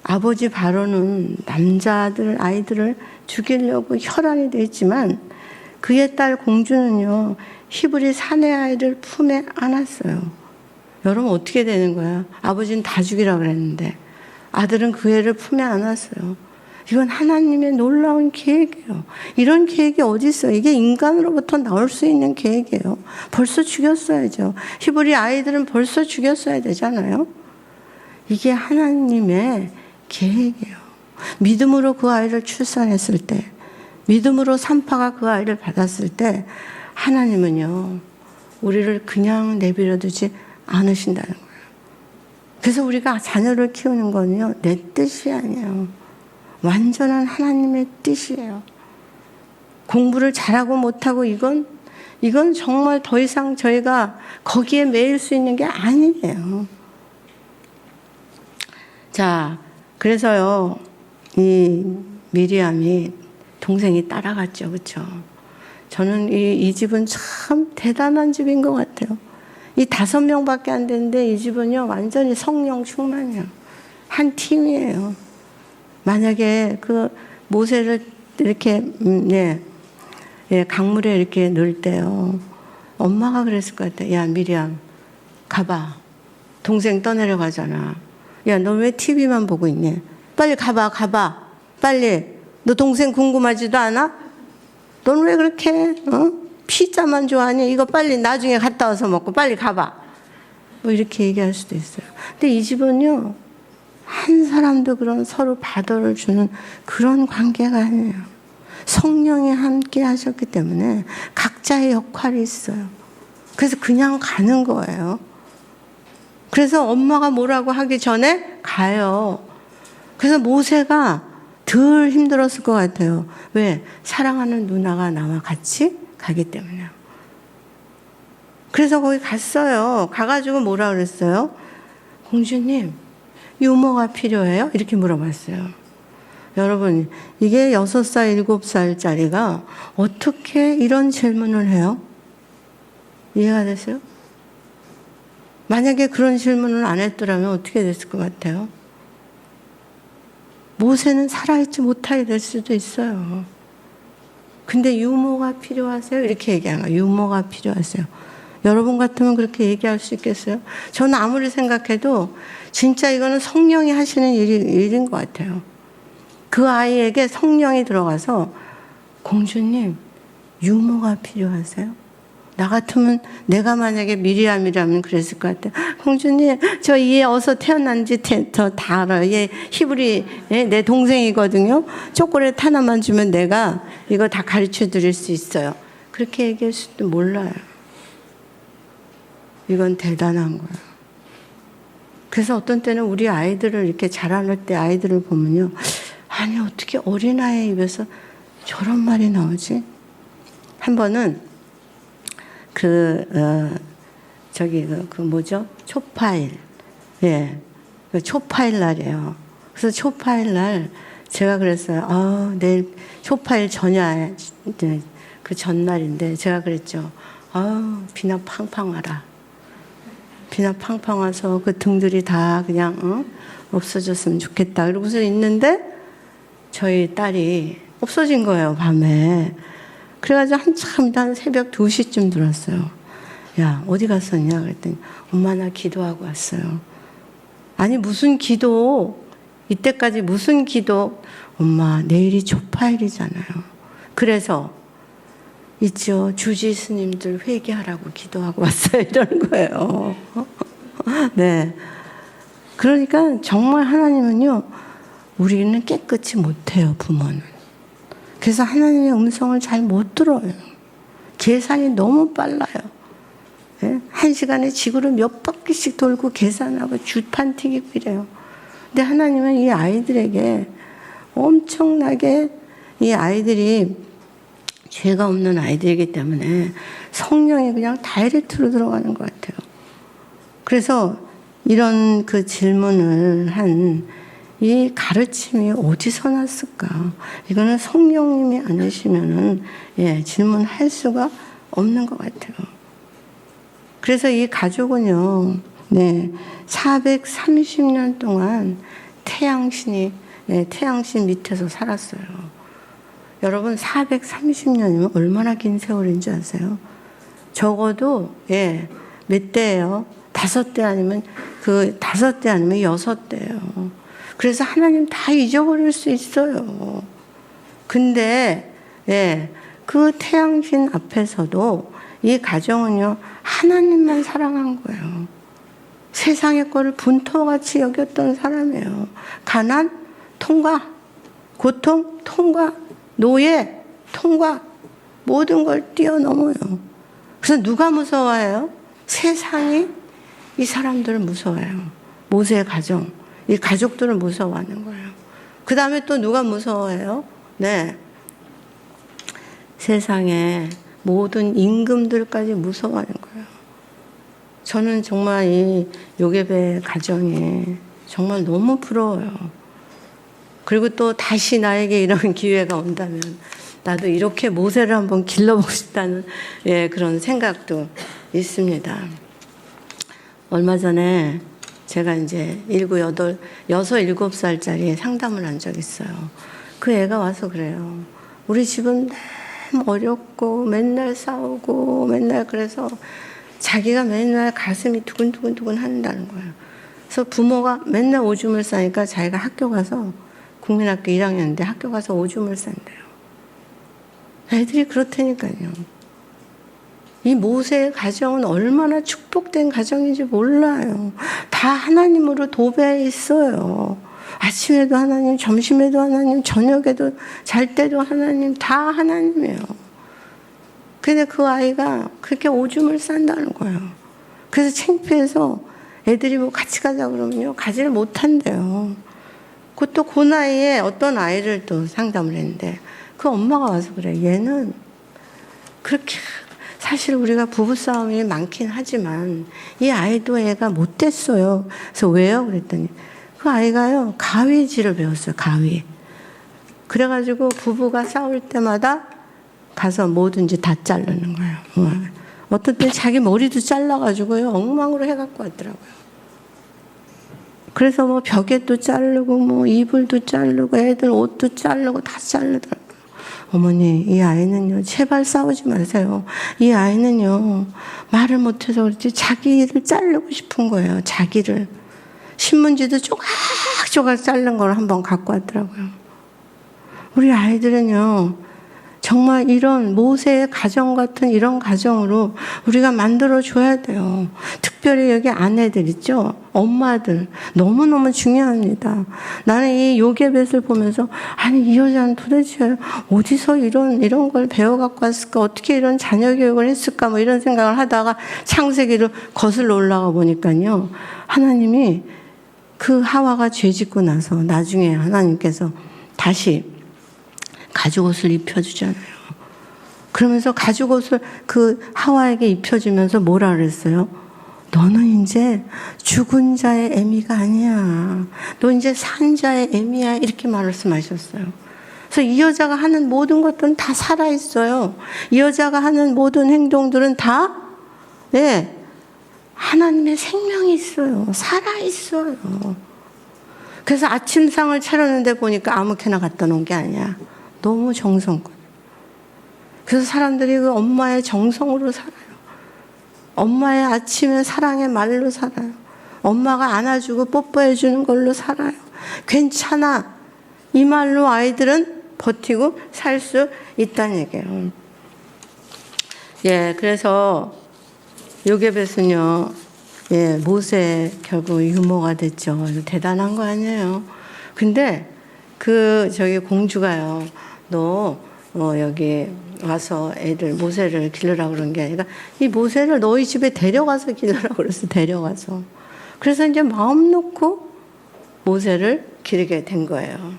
아버지 바로는 남자들 아이들을 죽이려고 혈안이 돼 있지만 그의 딸 공주는요, 히브리 사내 아이를 품에 안았어요. 여러분 어떻게 되는 거야? 아버지는 다 죽이라고 그랬는데 아들은 그 애를 품에 안았어요. 이건 하나님의 놀라운 계획이에요. 이런 계획이 어디 있어요? 이게 인간으로부터 나올 수 있는 계획이에요. 벌써 죽였어야죠. 히브리 아이들은 벌써 죽였어야 되잖아요. 이게 하나님의 계획이에요. 믿음으로 그 아이를 출산했을 때, 믿음으로 산파가 그 아이를 받았을 때 하나님은요, 우리를 그냥 내버려 두지 않으신다는 거예요. 그래서 우리가 자녀를 키우는 거는요, 내 뜻이 아니에요. 완전한 하나님의 뜻이에요. 공부를 잘하고 못하고 이건 정말 더 이상 저희가 거기에 매일 수 있는 게 아니에요. 자, 그래서요, 이 미리암이 동생이 따라갔죠. 그렇죠? 저는 이 집은 참 대단한 집인 것 같아요. 이 5명밖에 안 되는데 이 집은요, 완전히 성령 충만이에요. 한 팀이에요. 만약에 그 모세를 이렇게 강물에 이렇게 넣을 때요, 엄마가 그랬을 것 같아. 야, 미리암 가봐. 동생 떠내려가잖아. 야, 너 왜 TV만 보고 있니? 빨리 가봐. 빨리. 너 동생 궁금하지도 않아? 넌 왜 그렇게 피자만 좋아하니? 이거 빨리 나중에 갔다 와서 먹고 빨리 가봐. 뭐 이렇게 얘기할 수도 있어요. 근데 이 집은요, 한 사람도 그런 서로 바더를 주는 그런 관계가 아니에요. 성령이 함께 하셨기 때문에 각자의 역할이 있어요. 그래서 그냥 가는 거예요. 그래서 엄마가 뭐라고 하기 전에 가요. 그래서 모세가 덜 힘들었을 것 같아요. 왜? 사랑하는 누나가 나와 같이 가기 때문에요. 그래서 거기 갔어요. 가가지고 뭐라 그랬어요? 공주님, 유모가 필요해요? 이렇게 물어봤어요. 여러분, 이게 6살, 7살짜리가 어떻게 이런 질문을 해요? 이해가 되세요? 만약에 그런 질문을 안 했더라면 어떻게 됐을 것 같아요? 모세는 살아있지 못하게 될 수도 있어요. 근데 유모가 필요하세요? 이렇게 얘기하는 거예요. 유모가 필요하세요. 여러분 같으면 그렇게 얘기할 수 있겠어요? 저는 아무리 생각해도 진짜 이거는 성령이 하시는 일인 것 같아요. 그 아이에게 성령이 들어가서 공주님, 유모가 필요하세요? 나 같으면 내가 만약에 미리암이라면 그랬을 것 같아요. 공주님, 저 얘 어디서 태어난지 저 다 알아요. 얘 히브리 내 동생이거든요. 초콜릿 하나만 주면 내가 이거 다 가르쳐 드릴 수 있어요. 그렇게 얘기할 수도 몰라요. 이건 대단한 거예요. 그래서 어떤 때는 우리 아이들을 이렇게 자라날 때 아이들을 보면요, 아니 어떻게 어린아이 입에서 저런 말이 나오지? 한 번은 뭐죠? 초파일. 예. 그 초파일 날이에요. 그래서 초파일 날 제가 그랬어요. 내일 초파일 전야에, 그 전날인데 제가 그랬죠. 비나 팡팡 와라. 비나 팡팡 와서 그 등들이 다 그냥, 없어졌으면 좋겠다. 그러고서 있는데 저희 딸이 없어진 거예요, 밤에. 그래가지고 한참 한 새벽 2시쯤 들었어요. 야, 어디 갔었냐? 그랬더니 엄마 나 기도하고 왔어요. 아니 무슨 기도? 이때까지 무슨 기도? 엄마, 내일이 초파일이잖아요. 그래서 있죠. 주지 스님들 회개하라고 기도하고 왔어요. 이러는 거예요. 네. 그러니까 정말 하나님은요, 우리는 깨끗이 못해요, 부모는. 그래서 하나님의 음성을 잘 못 들어요. 계산이 너무 빨라요. 네? 한 시간에 지구를 몇 바퀴씩 돌고 계산하고 주판 튀기고 이래요. 근데 하나님은 이 아이들에게 엄청나게 이 아이들이 죄가 없는 아이들이기 때문에 성령이 그냥 다이렉트로 들어가는 것 같아요. 그래서 이런 그 질문을 한 이 가르침이 어디서 났을까? 이거는 성령님이 아니시면은 질문할 수가 없는 것 같아요. 그래서 이 가족은요, 430년 동안 태양신 밑에서 살았어요. 여러분 430년이면 얼마나 긴 세월인지 아세요? 적어도 몇 대예요? 5대 아니면 5대 아니면 6대예요. 그래서 하나님 다 잊어버릴 수 있어요. 근데 그 태양신 앞에서도 이 가정은요, 하나님만 사랑한 거예요. 세상의 거를 분토같이 여겼던 사람이에요. 가난 통과, 고통 통과, 노예 통과, 모든 걸 뛰어넘어요. 그래서 누가 무서워해요? 세상이 이 사람들을 무서워해요. 모세의 가정, 이 가족들을 무서워하는 거예요. 그 다음에 또 누가 무서워해요? 세상에 모든 임금들까지 무서워하는 거예요. 저는 정말 이 요괴배 가정이 정말 너무 부러워요. 그리고 또 다시 나에게 이런 기회가 온다면 나도 이렇게 모세를 한번 길러보고 싶다는 그런 생각도 있습니다. 얼마 전에 제가 이제 6, 7살짜리 상담을 한 적 있어요. 그 애가 와서 그래요. 우리 집은 너무 어렵고 맨날 싸우고 맨날 그래서 자기가 맨날 가슴이 두근두근 한다는 거예요. 그래서 부모가 맨날 오줌을 싸니까 자기가 학교 가서 국민학교 1학년인데 학교 가서 오줌을 싼대요. 애들이 그렇다니까요. 이 모세의 가정은 얼마나 축복된 가정인지 몰라요. 다 하나님으로 도배해 있어요. 아침에도 하나님, 점심에도 하나님, 저녁에도 잘 때도 하나님, 다 하나님이에요. 근데 그 아이가 그렇게 오줌을 싼다는 거예요. 그래서 창피해서 애들이 뭐 같이 가자 그러면요, 가지를 못한대요. 그것도 그 나이에 어떤 아이를 또 상담을 했는데 그 엄마가 와서 그래. 얘는 그렇게 사실 우리가 부부싸움이 많긴 하지만 이 아이도 애가 못됐어요. 그래서 왜요? 그랬더니 그 아이가요, 가위질을 배웠어요. 가위. 그래가지고 부부가 싸울 때마다 가서 뭐든지 다 자르는 거예요. 어떤 때 자기 머리도 잘라가지고요, 엉망으로 해갖고 왔더라고요. 그래서 뭐 벽에도 자르고 뭐 이불도 자르고 애들 옷도 자르고 다 자르더라고요. 어머니, 이 아이는요, 제발 싸우지 마세요. 이 아이는요, 말을 못해서 그렇지 자기를 자르고 싶은 거예요. 자기를. 신문지도 조각조각 자른 걸 한번 갖고 왔더라고요. 우리 아이들은요, 정말 이런 모세의 가정 같은 이런 가정으로 우리가 만들어줘야 돼요. 특별히 여기 아내들 있죠? 엄마들. 너무너무 중요합니다. 나는 이 요괴벳을 보면서, 아니, 이 여자는 도대체 어디서 이런 걸 배워갖고 왔을까? 어떻게 이런 자녀 교육을 했을까? 뭐 이런 생각을 하다가 창세기를 거슬러 올라가 보니까요. 하나님이 그 하와가 죄 짓고 나서 나중에 하나님께서 다시 가죽옷을 입혀주잖아요. 그러면서 가죽옷을 그 하와에게 입혀주면서 뭐라 그랬어요? 너는 이제 죽은 자의 애미가 아니야. 너 이제 산 자의 애미야. 이렇게 말씀하셨어요. 그래서 이 여자가 하는 모든 것들은 다 살아있어요. 이 여자가 하는 모든 행동들은 다 하나님의 생명이 있어요. 살아있어요. 그래서 아침상을 차렸는데 보니까 아무렇게나 갖다 놓은 게 아니야. 너무 정성껏. 그래서 사람들이 그 엄마의 정성으로 살아요. 엄마의 아침에 사랑의 말로 살아요. 엄마가 안아주고 뽀뽀해주는 걸로 살아요. 괜찮아. 이 말로 아이들은 버티고 살 수 있다는 얘기예요. 예, 그래서 요게벳은요, 예, 모세 결국 유모가 됐죠. 대단한 거 아니에요. 근데 저기 공주가요, 너 여기 와서 애들 모세를 기르라고 그런 게 아니라 이 모세를 너희 집에 데려가서 기르라고 그래서 데려가서. 그래서 이제 마음 놓고 모세를 기르게 된 거예요.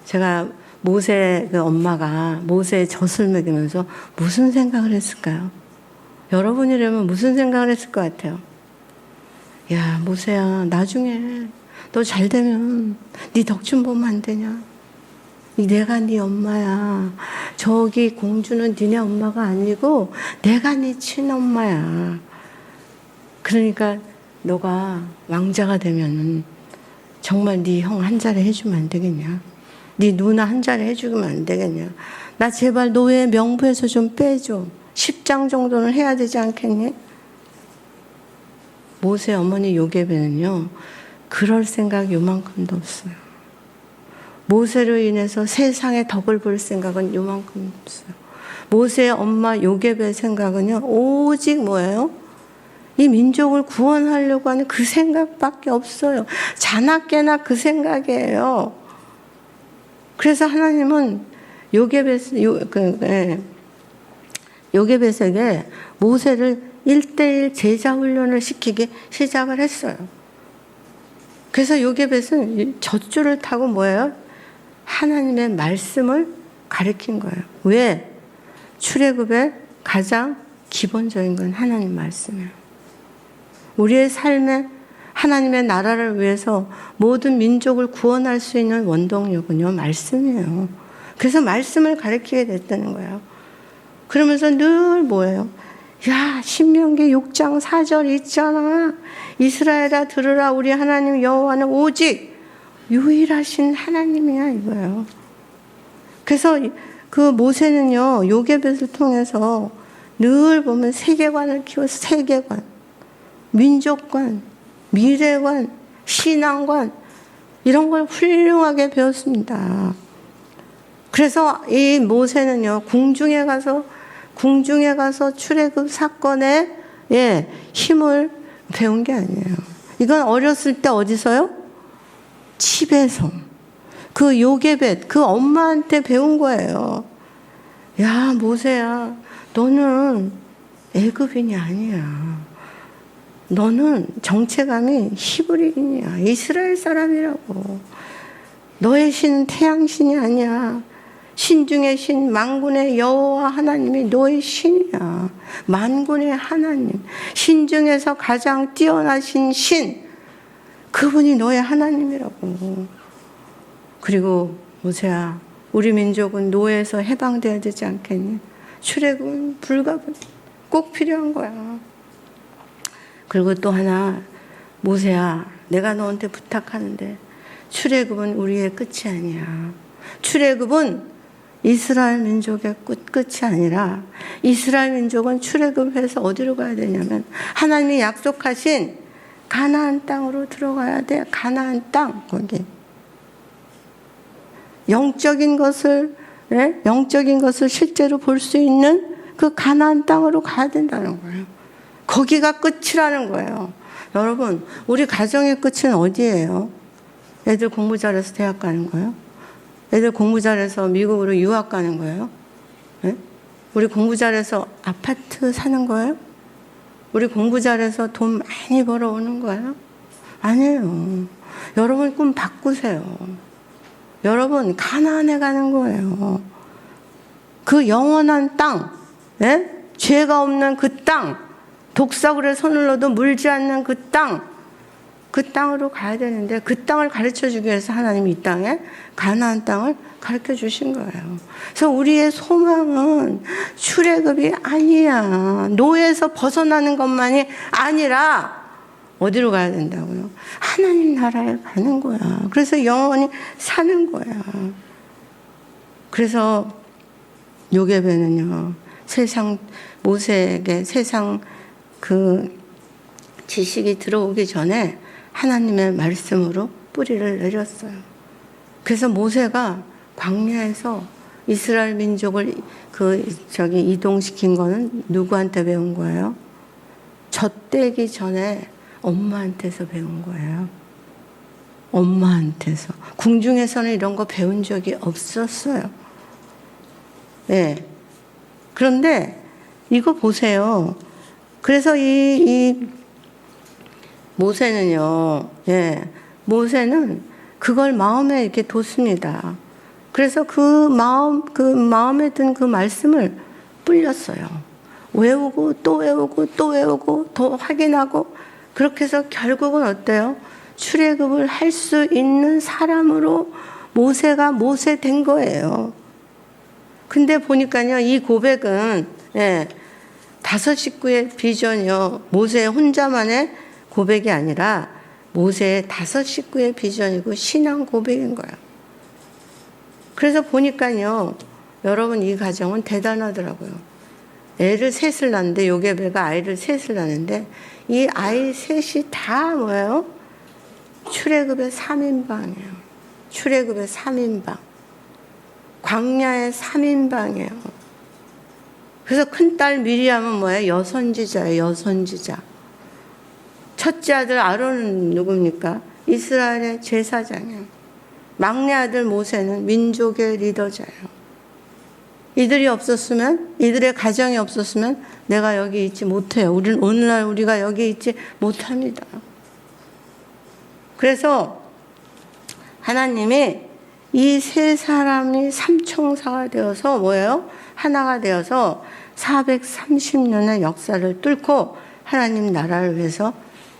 제가 모세 그 엄마가 모세의 젖을 먹이면서 무슨 생각을 했을까요? 여러분이라면 무슨 생각을 했을 것 같아요? 야, 모세야, 나중에 너 잘 되면 네 덕 좀 보면 안 되냐? 내가 네 엄마야. 저기 공주는 니네 엄마가 아니고 내가 네 친엄마야. 그러니까 너가 왕자가 되면은 정말 네 형 한 자리 해주면 안 되겠냐? 네 누나 한 자리 해주면 안 되겠냐? 나 제발 노예 명부에서 좀 빼줘. 10장 정도는 해야 되지 않겠니? 모세 어머니 요게벳은요, 그럴 생각 요만큼도 없어요. 모세로 인해서 세상의 덕을 볼 생각은 요만큼도 없어요. 모세의 엄마 요게벳 생각은요, 오직 뭐예요? 이 민족을 구원하려고 하는 그 생각밖에 없어요. 자나깨나 그 생각이에요. 그래서 하나님은 요게벳에게 모세를 1:1 제자 훈련을 시키기 시작을 했어요. 그래서 요게벳은 젖줄을 타고 뭐예요? 하나님의 말씀을 가르친 거예요. 왜? 출애굽의 가장 기본적인 건 하나님 말씀이에요. 우리의 삶에 하나님의 나라를 위해서 모든 민족을 구원할 수 있는 원동력은요, 말씀이에요. 그래서 말씀을 가르치게 됐다는 거예요. 그러면서 늘 뭐예요? 야, 신명기 6장 4절 있잖아. 이스라엘아 들으라, 우리 하나님 여호와는 오직 유일하신 하나님이야, 이거예요. 그래서 그 모세는요, 요게벳을 통해서 늘 보면 세계관을 키워서 세계관, 민족관, 미래관, 신앙관, 이런 걸 훌륭하게 배웠습니다. 그래서 이 모세는요, 궁중에 가서 출애굽 사건의 힘을 배운 게 아니에요. 이건 어렸을 때 어디서요? 집에서. 그 요게벳, 그 엄마한테 배운 거예요. 야, 모세야, 너는 애굽인이 아니야. 너는 정체감이 히브리인이야. 이스라엘 사람이라고. 너의 신은 태양신이 아니야. 신 중의 신, 만군의 여호와 하나님이 너의 신이야. 만군의 하나님. 신 중에서 가장 뛰어나신 신. 그분이 너의 하나님이라고. 그리고 모세야, 우리 민족은 노예에서 해방돼야 되지 않겠니? 출애굽은 불가분 꼭 필요한 거야. 그리고 또 하나, 모세야, 내가 너한테 부탁하는데 출애굽은 우리의 끝이 아니야. 출애굽은 이스라엘 민족의 끝이 아니라 이스라엘 민족은 출애굽해서 어디로 가야 되냐면 하나님이 약속하신 가나안 땅으로 들어가야 돼. 가나안 땅, 거기. 영적인 것을 실제로 볼 수 있는 그 가나안 땅으로 가야 된다는 거예요. 거기가 끝이라는 거예요. 여러분, 우리 가정의 끝은 어디예요? 애들 공부 잘해서 대학 가는 거예요? 애들 공부 잘해서 미국으로 유학 가는 거예요? 네? 우리 공부 잘해서 아파트 사는 거예요? 우리 공부 잘해서 돈 많이 벌어오는 거예요? 아니에요. 여러분 꿈 바꾸세요. 여러분 가나안에 가는 거예요. 그 영원한 땅, 죄가 없는 그 땅, 독사굴에 손을 넣어도 물지 않는 그 땅, 그 땅으로 가야 되는데 그 땅을 가르쳐 주기 위해서 하나님이 이 땅에 가나안 땅을 가르쳐 주신 거예요. 그래서 우리의 소망은 출애굽이 아니야. 노예에서 벗어나는 것만이 아니라 어디로 가야 된다고요? 하나님 나라에 가는 거야. 그래서 영원히 사는 거야. 그래서 요게벳은요, 모세에게 세상 그 지식이 들어오기 전에 하나님의 말씀으로 뿌리를 내렸어요. 그래서 모세가 광야에서 이스라엘 민족을 이동시킨 거는 누구한테 배운 거예요? 젖대기 전에 엄마한테서 배운 거예요. 엄마한테서. 궁중에서는 이런 거 배운 적이 없었어요. 네. 그런데 이거 보세요. 그래서 이 모세는요, 예, 모세는 그걸 마음에 이렇게 뒀습니다. 그래서 그 마음에 든 그 말씀을 불렸어요. 외우고 또 외우고 또 외우고 더 확인하고 그렇게 해서 결국은 어때요? 출애굽을 할 수 있는 사람으로 모세가 모세 된 거예요. 근데 보니까요, 이 고백은, 예, 5 식구의 비전이요. 모세 혼자만의 고백이 아니라 모세의 5 식구의 비전이고 신앙 고백인 거예요. 그래서 보니까요, 여러분 이 가정은 대단하더라고요. 애를 셋을 낳는데, 요게베가 아이를 셋을 낳는데, 이 아이 셋이 다 뭐예요? 출애굽의 3인방이에요. 출애굽의 3인방. 광야의 3인방이에요. 그래서 큰딸 미리암은 뭐예요? 여선지자예요. 여선지자. 첫째 아들 아론은 누굽니까? 이스라엘의 제사장이에요. 막내 아들 모세는 민족의 리더자예요. 이들이 없었으면, 이들의 가정이 없었으면 내가 여기 있지 못해요. 오늘날 우리가 여기 있지 못합니다. 그래서 하나님이 이 세 사람이 삼총사가 되어서 뭐예요? 하나가 되어서 430년의 역사를 뚫고 하나님 나라를 위해서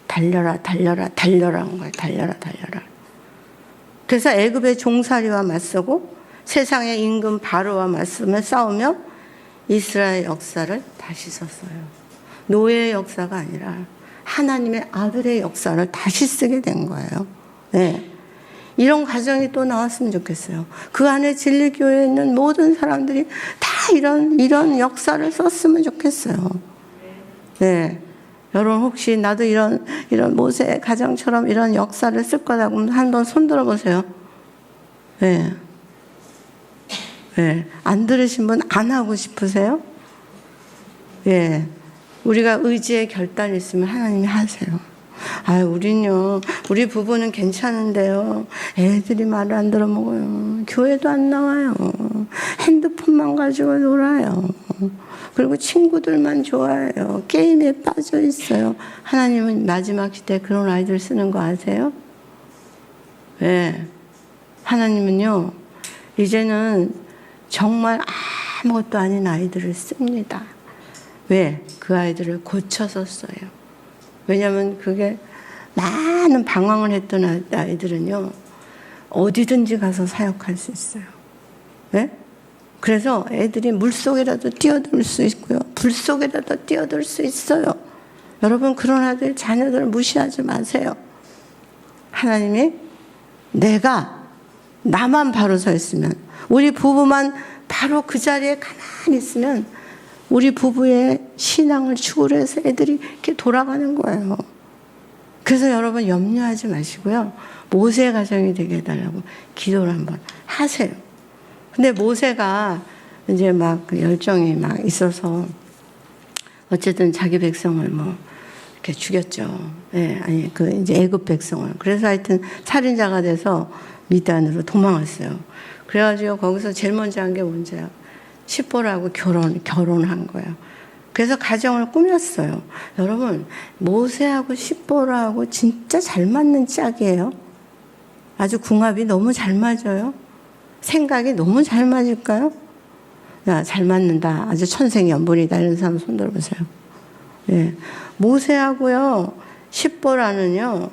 달려라 한 거예요. 달려라. 그래서 애굽의 종살이와 맞서고 세상의 임금 바로와 맞서며 싸우며 이스라엘 역사를 다시 썼어요. 노예의 역사가 아니라 하나님의 아들의 역사를 다시 쓰게 된 거예요. 네. 이런 과정이 또 나왔으면 좋겠어요. 그 안에 진리교회에 있는 모든 사람들이 다 이런 역사를 썼으면 좋겠어요. 네. 여러분 혹시 나도 이런 모세 가정처럼 이런 역사를 쓸 거라고 하면 한번 손 들어보세요. 네. 네. 안 들으신 분 안 하고 싶으세요? 예. 우리가 의지의 결단이 있으면 하나님이 하세요. 우린요, 우리 부부는 괜찮은데요. 애들이 말을 안 들어먹어요. 교회도 안 나와요. 핸드폰만 가지고 놀아요. 그리고 친구들만 좋아해요. 게임에 빠져 있어요. 하나님은 마지막 시대에 그런 아이들 쓰는 거 아세요? 네. 하나님은요, 이제는 정말 아무것도 아닌 아이들을 씁니다. 왜? 그 아이들을 고쳐서 써요. 왜냐하면 그게 많은 방황을 했던 아이들은요, 어디든지 가서 사역할 수 있어요. 네? 그래서 애들이 물속에라도 뛰어들 수 있고요, 불 속에라도 뛰어들 수 있어요. 여러분 그런 아들 자녀들을 무시하지 마세요. 하나님이 나만 바로 서 있으면, 우리 부부만 바로 그 자리에 가만히 있으면 우리 부부의 신앙을 축으로 해서 애들이 이렇게 돌아가는 거예요. 그래서 여러분 염려하지 마시고요, 모세 가정이 되게 해달라고 기도를 한번 하세요. 근데 모세가 이제 막 열정이 막 있어서 어쨌든 자기 백성을 이렇게 죽였죠. 예, 이제 애굽 백성을. 그래서 하여튼 살인자가 돼서 미단으로 도망왔어요. 그래가지고 거기서 제일 먼저 한 게 뭔지요? 십보라고 결혼한 거예요. 그래서 가정을 꾸몄어요. 여러분, 모세하고 십보라하고 진짜 잘 맞는 짝이에요. 아주 궁합이 너무 잘 맞아요. 생각이 너무 잘 맞을까요? 잘 맞는다. 아주 천생연분이다. 이런 사람 손 들어보세요. 예. 모세하고요, 십보라는요,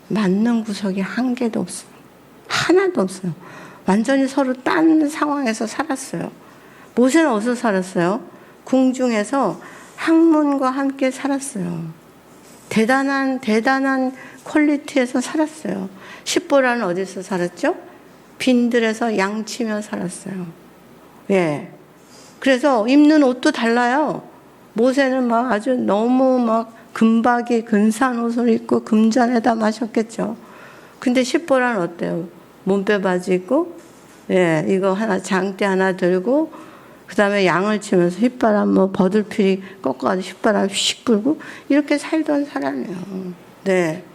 맞는 구석이 한 개도 없어요. 하나도 없어요. 완전히 서로 딴 상황에서 살았어요. 모세는 어디서 살았어요? 궁중에서 학문과 함께 살았어요. 대단한 퀄리티에서 살았어요. 십보라는 어디서 살았죠? 빈들에서 양치며 살았어요. 예. 그래서 입는 옷도 달라요. 모세는 아주 너무 금박이 근사한 옷을 입고 금잔에다 마셨겠죠. 근데 십보라는 어때요? 몸빼 바지 입고, 예, 이거 하나, 장대 하나 들고, 그 다음에 양을 치면서 휘바람, 뭐, 버들피리 꺾어가지고 휘바람 휙 불고, 이렇게 살던 사람이에요. 네.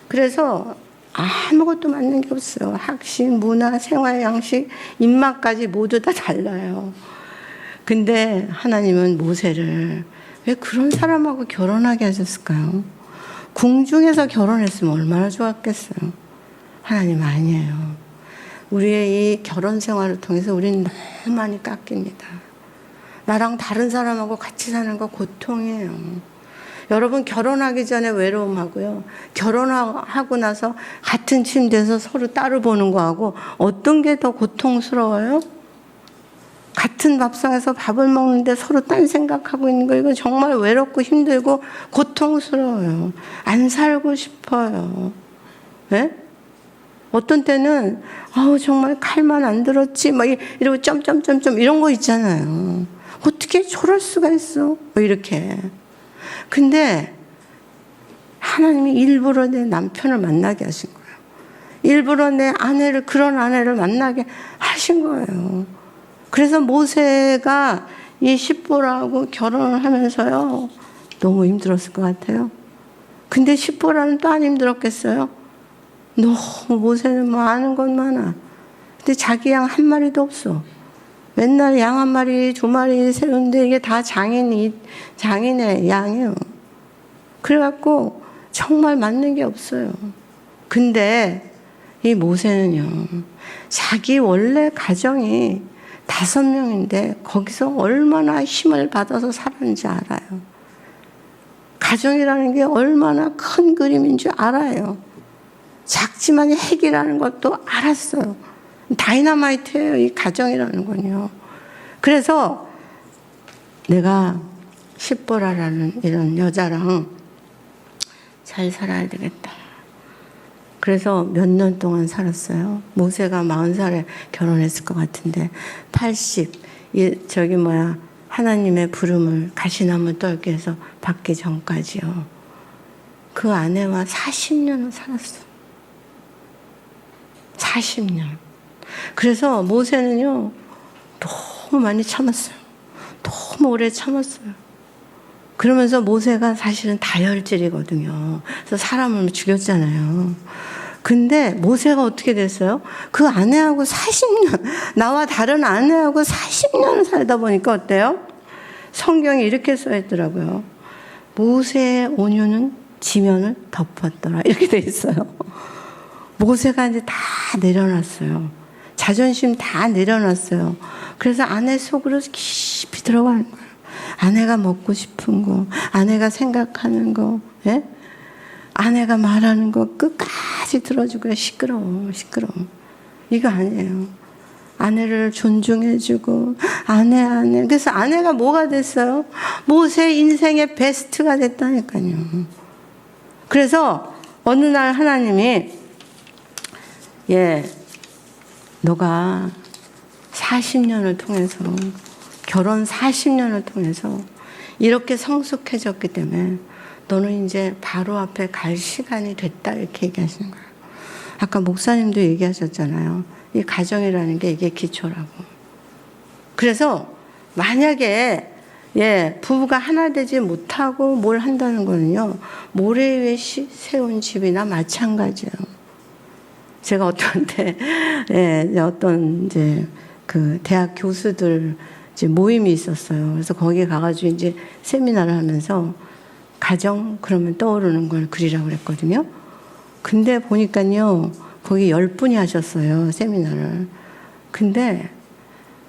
그래서 아무것도 맞는 게 없어요. 학식, 문화, 생활 양식, 입맛까지 모두 다 달라요. 근데 하나님은 모세를 왜 그런 사람하고 결혼하게 하셨을까요? 궁중에서 결혼했으면 얼마나 좋았겠어요. 하나님 아니에요. 우리의 이 결혼 생활을 통해서 우리는 너무 많이 깎입니다. 나랑 다른 사람하고 같이 사는 거 고통이에요. 여러분 결혼하기 전에 외로움하고요. 결혼하고 나서 같은 침대에서 서로 따로 보는 거하고 어떤 게 더 고통스러워요? 같은 밥상에서 밥을 먹는데 서로 딴 생각하고 있는 거 이거 정말 외롭고 힘들고 고통스러워요. 안 살고 싶어요. 네? 어떤 때는 정말 칼만 안 들었지 막 이러고 점점점점 이런 거 있잖아요. 어떻게 저럴 수가 있어? 뭐 이렇게. 근데 하나님이 일부러 내 남편을 만나게 하신 거예요. 일부러 내 아내를 그런 아내를 만나게 하신 거예요. 그래서 모세가 이 십보라하고 결혼을 하면서요. 너무 힘들었을 것 같아요. 근데 십보라는 또 안 힘들었겠어요? 너무 모세는 뭐 아는 것 많아. 근데 자기 양 한 마리도 없어. 맨날 양 한 마리, 두 마리 세우는데 이게 다 장인의 양이에요. 그래갖고 정말 맞는 게 없어요. 근데 이 모세는요. 자기 원래 가정이 5명인데 거기서 얼마나 힘을 받아서 살았는지 알아요. 가정이라는 게 얼마나 큰 그림인 줄 알아요. 작지만 핵이라는 것도 알았어요. 다이너마이트예요, 이 가정이라는 건요. 그래서 내가 십보라라는 이런 여자랑 잘 살아야 되겠다. 그래서 몇 년 동안 살았어요. 모세가 40살에 결혼했을 것 같은데 80, 하나님의 부름을 가시나무 떨기 해서 받기 전까지요. 그 아내와 40년을 살았어. 40년. 그래서 모세는요, 너무 많이 참았어요. 너무 오래 참았어요. 그러면서 모세가 사실은 다혈질이거든요. 그래서 사람을 죽였잖아요. 근데 모세가 어떻게 됐어요? 그 아내하고 40년, 나와 다른 아내하고 40년을 살다 보니까 어때요? 성경에 이렇게 써있더라고요. 모세의 온유는 지면을 덮었더라. 이렇게 돼 있어요. 모세가 이제 다 내려놨어요. 자존심 다 내려놨어요. 그래서 아내 속으로 깊이 들어가는 거예요. 아내가 먹고 싶은 거, 아내가 생각하는 거, 예? 아내가 말하는 거 끝까지 들어주고요. 시끄러워. 이거 아니에요. 아내를 존중해주고, 아내. 그래서 아내가 뭐가 됐어요? 모세 인생의 베스트가 됐다니까요. 그래서 어느 날 하나님이, 너가 40년을 통해서, 결혼 40년을 통해서 이렇게 성숙해졌기 때문에 너는 이제 바로 앞에 갈 시간이 됐다. 이렇게 얘기하시는 거예요. 아까 목사님도 얘기하셨잖아요. 이 가정이라는 게 이게 기초라고. 그래서 만약에 부부가 하나 되지 못하고 뭘 한다는 거는요. 모래 위에 세운 집이나 마찬가지예요. 제가 어떤 그 대학 교수들 이제 모임이 있었어요. 그래서 거기에 가가지고 이제 세미나를 하면서 가정 그러면 떠오르는 걸 그리라고 그랬거든요. 근데 보니까요, 거기 10분이 하셨어요, 세미나를. 근데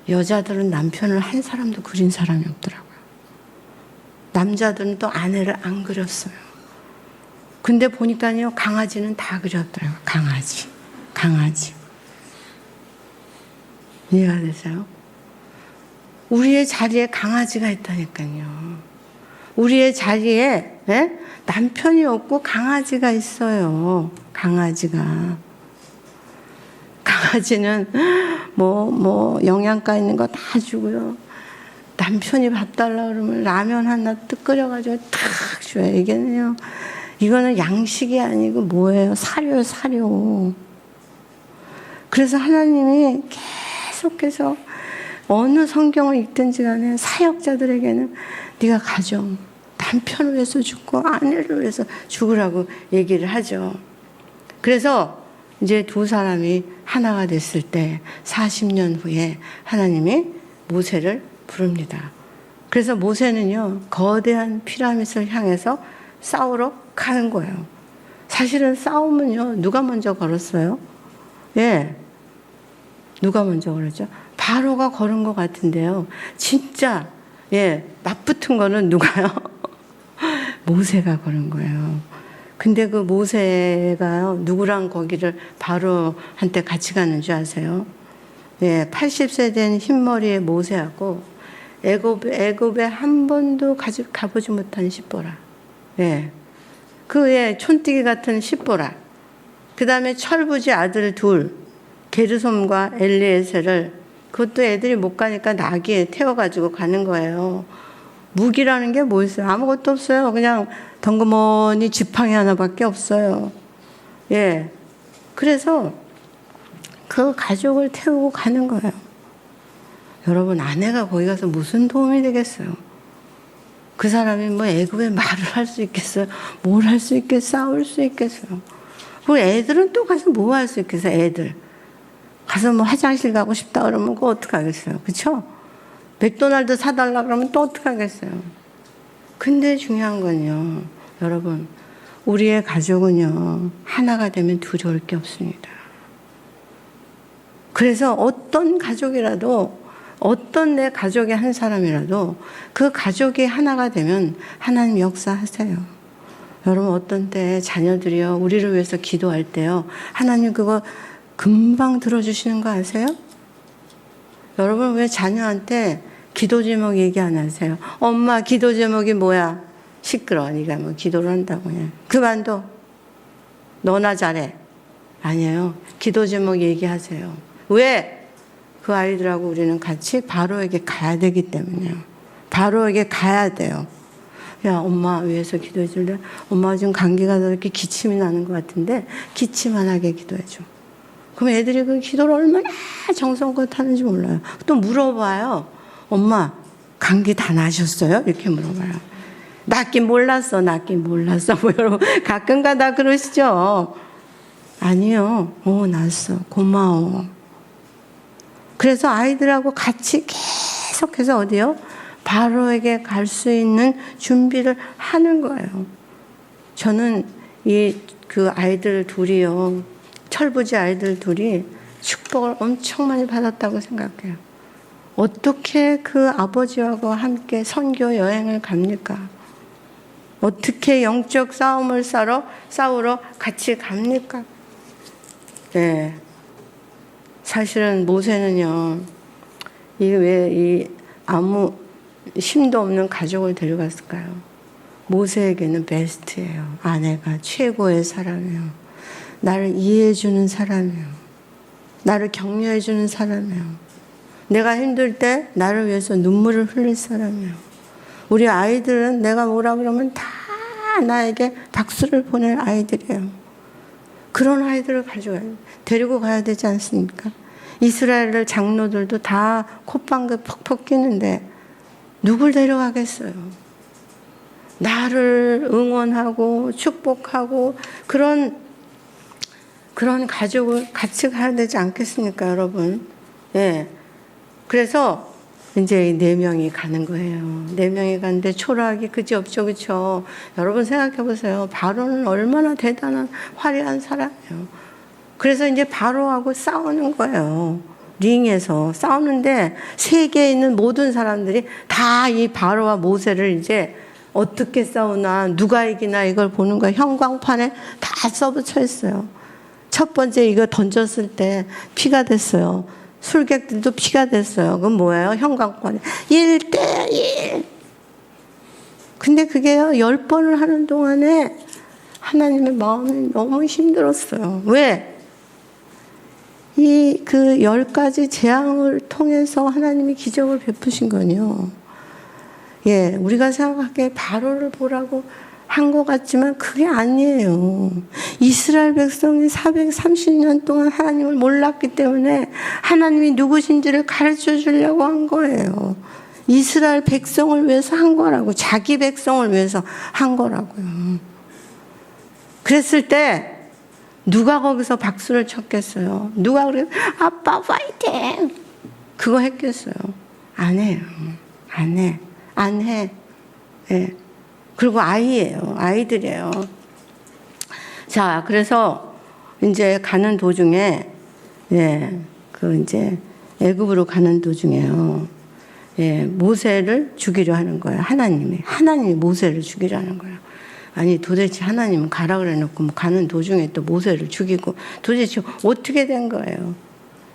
여자들은 남편을 한 사람도 그린 사람이 없더라고요. 남자들은 또 아내를 안 그렸어요. 근데 보니까요, 강아지는 다 그렸더라고요. 강아지. 이해가 되세요? 우리의 자리에 강아지가 있다니까요. 우리의 자리에 남편이 없고 강아지가 있어요. 강아지는 영양가 있는 거 다 주고요. 남편이 밥 달라 그러면 라면 하나 뜨 끓여가지고 탁 줘요. 이게는요, 이거는 양식이 아니고 뭐예요? 사료요, 사료. 그래서 하나님이 계속해서 어느 성경을 읽든지 간에 사역자들에게는 네가 가정, 남편을 위해서 죽고 아내를 위해서 죽으라고 얘기를 하죠. 그래서 이제 두 사람이 하나가 됐을 때 40년 후에 하나님이 모세를 부릅니다. 그래서 모세는요, 거대한 피라밋을 향해서 싸우러 가는 거예요. 사실은 싸움은요, 누가 먼저 걸었어요? 예. 누가 먼저 걸었죠? 바로가 걸은 것 같은데요. 진짜, 예, 맞붙은 거는 누가요? 모세가 걸은 거예요. 근데 그 모세가 누구랑 거기를 바로한테 같이 가는 줄 아세요? 예, 80세 된 흰머리의 모세하고 애굽에 한 번도 가보지 못한 십보라. 예. 그의 촌뜨기 같은 십보라. 그 다음에 철부지 아들 둘, 게르솜과 엘리에셀을, 그것도 애들이 못 가니까 나귀에 태워가지고 가는 거예요. 무기라는 게 뭐 있어요? 아무것도 없어요. 그냥 덩그머니 지팡이 하나밖에 없어요. 예. 그래서 그 가족을 태우고 가는 거예요. 여러분, 아내가 거기 가서 무슨 도움이 되겠어요? 그 사람이 뭐 애굽에 말을 할 수 있겠어요? 뭘 할 수 있겠어요? 싸울 수 있겠어요? 그리고 애들은 또 가서 뭐 할 수 있겠어요? 애들. 가서 뭐 화장실 가고 싶다 그러면 그거 어떡하겠어요? 그쵸? 맥도날드 사달라 그러면 또 어떡하겠어요? 근데 중요한 건요, 여러분, 우리의 가족은요, 하나가 되면 두려울 게 없습니다. 그래서 어떤 가족이라도, 어떤 내 가족의 한 사람이라도 그 가족이 하나가 되면 하나님 역사하세요. 여러분, 어떤 때 자녀들이요, 우리를 위해서 기도할 때요, 하나님 그거 금방 들어주시는 거 아세요? 여러분, 왜 자녀한테 기도 제목 얘기 안 하세요? 엄마, 기도 제목이 뭐야? 시끄러워. 네가 뭐 기도를 한다고 그냥. 그만둬. 너나 잘해. 아니에요. 기도 제목 얘기하세요. 왜? 그 아이들하고 우리는 같이 바로에게 가야 되기 때문에요. 바로에게 가야 돼요. 야, 엄마 위해서 기도해 줄래? 엄마 지금 감기가 더 이렇게 기침이 나는 것 같은데 기침 안 하게 기도해 줘. 그럼 애들이 그 기도를 얼마나 정성껏 하는지 몰라요. 또 물어봐요. 엄마, 감기 다 나셨어요? 이렇게 물어봐요. 낫긴 몰랐어. 뭐 여러분 가끔가다 그러시죠? 아니요. 났어. 고마워. 그래서 아이들하고 같이 계속해서 어디요? 바로에게 갈 수 있는 준비를 하는 거예요. 저는 그 아이들 둘이요, 철부지 아이들 둘이 축복을 엄청 많이 받았다고 생각해요. 어떻게 그 아버지하고 함께 선교 여행을 갑니까? 어떻게 영적 싸움을 싸우러 같이 갑니까? 네. 사실은 모세는요, 왜 아무 힘도 없는 가족을 데려갔을까요? 모세에게는 베스트예요. 아내가 최고의 사람이에요. 나를 이해해주는 사람이에요. 나를 격려해주는 사람이에요. 내가 힘들 때 나를 위해서 눈물을 흘릴 사람이에요. 우리 아이들은 내가 뭐라 그러면 다 나에게 박수를 보낼 아이들이에요. 그런 아이들을 데리고 가야 되지 않습니까? 이스라엘 장로들도 다 콧방귀 퍽퍽 끼는데 누굴 데려가겠어요? 나를 응원하고 축복하고 그런 가족을 같이 가야 되지 않겠습니까, 여러분? 예. 그래서 이제 4명이 가는 거예요. 4명이 가는데 초라하기 그지없죠, 그렇죠? 여러분 생각해 보세요. 바로는 얼마나 대단한 화려한 사람이에요. 그래서 이제 바로하고 싸우는 거예요. 링에서 싸우는데 세계에 있는 모든 사람들이 다 이 바로와 모세를 이제 어떻게 싸우나 누가 이기나 이걸 보는 거예요. 형광판에 다 써붙여 있어요. 첫 번째 이거 던졌을 때 피가 됐어요. 술객들도 피가 됐어요. 그건 뭐예요? 형광판에 1대1. 근데 그게요, 10번을 하는 동안에 하나님의 마음이 너무 힘들었어요. 왜? 그 10가지 재앙을 통해서 하나님이 기적을 베푸신 거요. 예, 우리가 생각하기에 바로를 보라고 한 것 같지만 그게 아니에요. 이스라엘 백성이 430년 동안 하나님을 몰랐기 때문에 하나님이 누구신지를 가르쳐 주려고 한 거예요. 이스라엘 백성을 위해서 한 거라고. 자기 백성을 위해서 한 거라고요. 그랬을 때 누가 거기서 박수를 쳤겠어요? 누가 그래 아빠 파이팅! 그거 했겠어요? 안 해요. 안 해. 안 해. 예. 그리고 아이예요. 아이들이에요. 자, 그래서 이제 가는 도중에, 예, 이제 애굽으로 가는 도중에요. 예, 모세를 죽이려 하는 거예요. 하나님이 모세를 죽이려 하는 거예요. 아니, 도대체 하나님은 가라 그래 놓고 뭐 가는 도중에 또 모세를 죽이고 도대체 어떻게 된 거예요?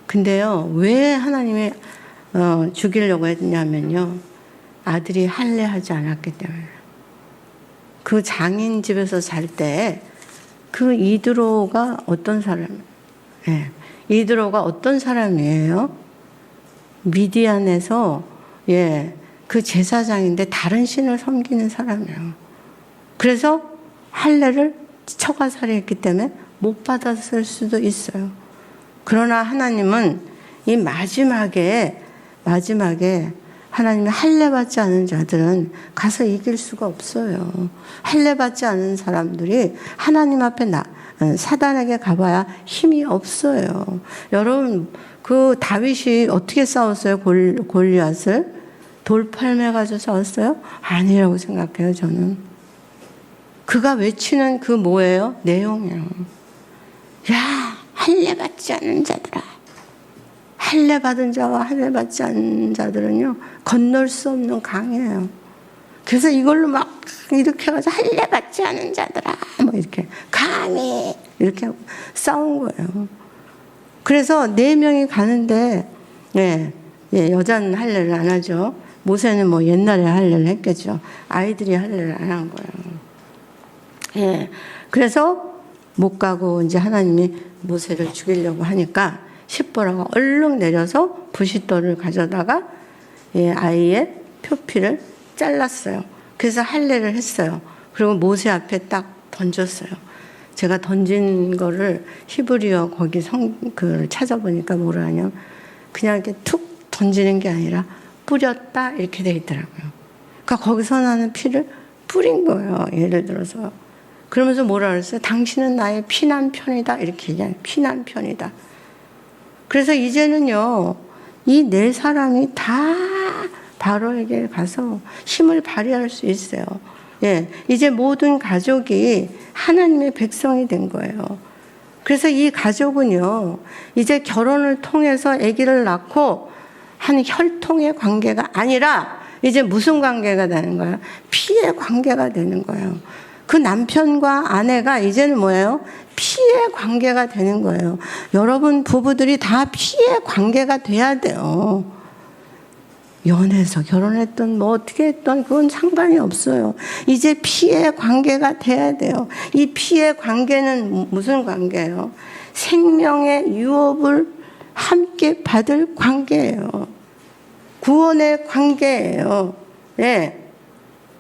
근데요, 왜 하나님이 죽이려고 했냐면요. 아들이 할례하지 않았기 때문에. 그 장인 집에서 살 때 그 이드로가 어떤 사람? 예, 이드로가 어떤 사람이에요? 미디안에서 예, 그 제사장인데 다른 신을 섬기는 사람이에요. 그래서 할례를 처가살이했기 때문에 못 받았을 수도 있어요. 그러나 하나님은 이 마지막에 하나님이 할례 받지 않은 자들은 가서 이길 수가 없어요. 할례 받지 않은 사람들이 하나님 앞에 사단에게 가봐야 힘이 없어요. 여러분, 그 다윗이 어떻게 싸웠어요? 골리앗을 돌팔매 가지고 싸웠어요? 아니라고 생각해요, 저는. 그가 외치는 그 뭐예요? 내용이에요. 야, 할례 받지 않은 자들아. 할례 받은 자와 할례 받지 않은 자들은요, 건널 수 없는 강이에요. 그래서 이걸로 막 이렇게 해가지고 할례 받지 않은 자들아, 뭐 이렇게 감히 이렇게 하고 싸운 거예요. 그래서 4명이 가는데, 예, 여자는 할례를 안 하죠. 모세는 뭐 옛날에 할례를 했겠죠. 아이들이 할례를 안 한 거예요. 예, 그래서 못 가고 이제 하나님이 모세를 죽이려고 하니까 십보라가 얼른 내려서 부싯돌을 가져다가 예, 아이의 표피를 잘랐어요. 그래서 할례를 했어요. 그리고 모세 앞에 딱 던졌어요. 제가 던진 거를 히브리어 거기 그걸 찾아보니까 뭐라 하냐면 그냥 이렇게 툭 던지는 게 아니라 뿌렸다 이렇게 돼 있더라고요. 그러니까 거기서 나는 피를 뿌린 거예요. 예를 들어서. 그러면서 뭐라 그랬어요? 당신은 나의 피난편이다 이렇게 얘기해요. 피난편이다. 그래서 이제는요, 이 4사람이 다 바로에게 가서 힘을 발휘할 수 있어요. 예, 이제 모든 가족이 하나님의 백성이 된 거예요. 그래서 이 가족은요, 이제 결혼을 통해서 아기를 낳고 한 혈통의 관계가 아니라 이제 무슨 관계가 되는 거예요? 피의 관계가 되는 거예요. 그 남편과 아내가 이제는 뭐예요? 피의 관계가 되는 거예요. 여러분 부부들이 다 피의 관계가 돼야 돼요. 연애해서 결혼했던 뭐 어떻게 했던 그건 상관이 없어요. 이제 피의 관계가 돼야 돼요. 이 피의 관계는 무슨 관계예요? 생명의 유업을 함께 받을 관계예요. 구원의 관계예요. 예.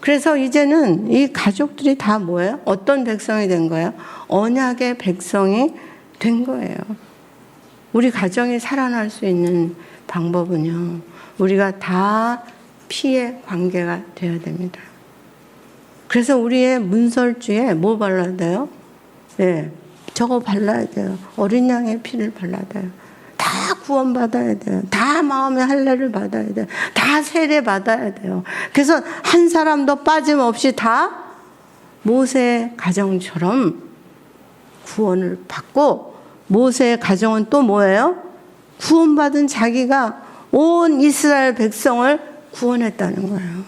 그래서 이제는 이 가족들이 다 뭐예요? 어떤 백성이 된 거예요? 언약의 백성이 된 거예요. 우리 가정이 살아날 수 있는 방법은요, 우리가 다 피의 관계가 되어야 됩니다. 그래서 우리의 문설주에 뭐 발라야 돼요? 네, 저거 발라야 돼요. 어린 양의 피를 발라야 돼요. 다 구원받아야 돼요. 다 마음의 할례를 받아야 돼요. 다 세례 받아야 돼요. 그래서 한 사람도 빠짐없이 다 모세의 가정처럼 구원을 받고, 모세의 가정은 또 뭐예요? 구원받은 자기가 온 이스라엘 백성을 구원했다는 거예요.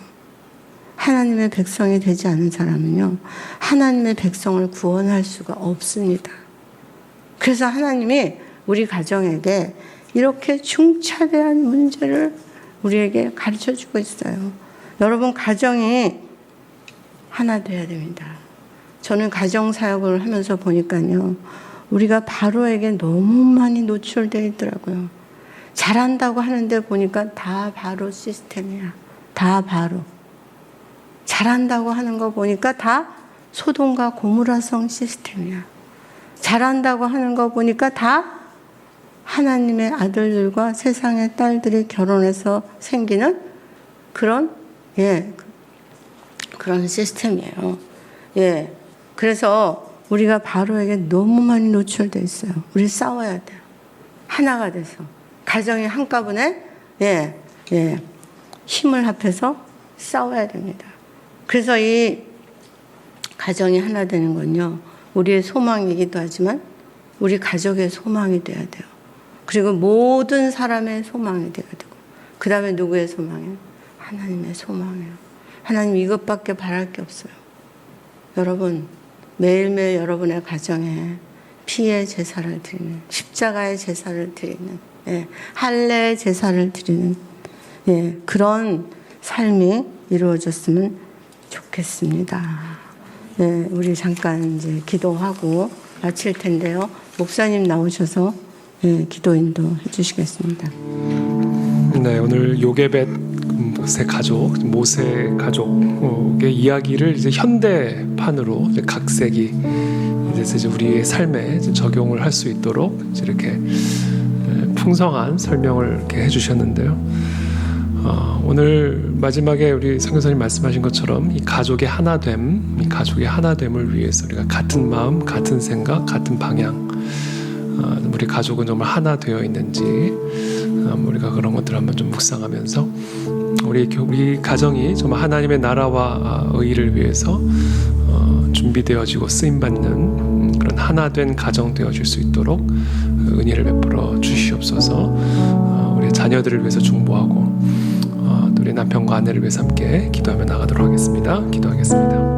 하나님의 백성이 되지 않은 사람은요, 하나님의 백성을 구원할 수가 없습니다. 그래서 하나님이 우리 가정에게 이렇게 중차대한 문제를 우리에게 가르쳐주고 있어요. 여러분, 가정이 하나 돼야 됩니다. 저는 가정사역을 하면서 보니까요, 우리가 바로에게 너무 많이 노출되어 있더라고요. 잘한다고 하는데 보니까 다 바로 시스템이야. 다 바로. 잘한다고 하는 거 보니까 다 소돔과 고무라성 시스템이야. 잘한다고 하는 거 보니까 다 하나님의 아들들과 세상의 딸들이 결혼해서 생기는 그런 그런 시스템이에요. 그래서 우리가 바로에게 너무 많이 노출돼 있어요. 우리 싸워야 돼요. 하나가 돼서 가정이 한꺼번에 힘을 합해서 싸워야 됩니다. 그래서 이 가정이 하나 되는 건요, 우리의 소망이기도 하지만 우리 가족의 소망이 돼야 돼요. 그리고 모든 사람의 소망이 돼야 되고, 그 다음에 누구의 소망이에요? 하나님의 소망이에요. 하나님 이것밖에 바랄 게 없어요. 여러분, 매일매일 여러분의 가정에 피의 제사를 드리는, 십자가의 제사를 드리는, 할례의 제사를 드리는 그런 삶이 이루어졌으면 좋겠습니다. 우리 잠깐 이제 기도하고 마칠 텐데요. 목사님 나오셔서 기도 인도해 주시겠습니다. 네, 오늘 요게벳 모세 가족의 이야기를 이제 현대판으로 이제 각색이 이제 우리의 삶에 적용을 할 수 있도록 이렇게 풍성한 설명을 이렇게 해주셨는데요. 오늘 마지막에 우리 선교사님 말씀하신 것처럼 이 가족의 하나됨을 위해서 우리가 같은 마음, 같은 생각, 같은 방향, 우리 가족은 정말 하나 되어 있는지 우리가 그런 것들을 한번 좀 묵상하면서 우리 가정이 정말 하나님의 나라와 의를 위해서 준비되어지고 쓰임받는 그런 하나된 가정 되어질 수 있도록 은혜를 베풀어 주시옵소서. 우리 자녀들을 위해서 중보하고 우리 남편과 아내를 위해서 함께 기도하며 나가도록 하겠습니다. 기도하겠습니다.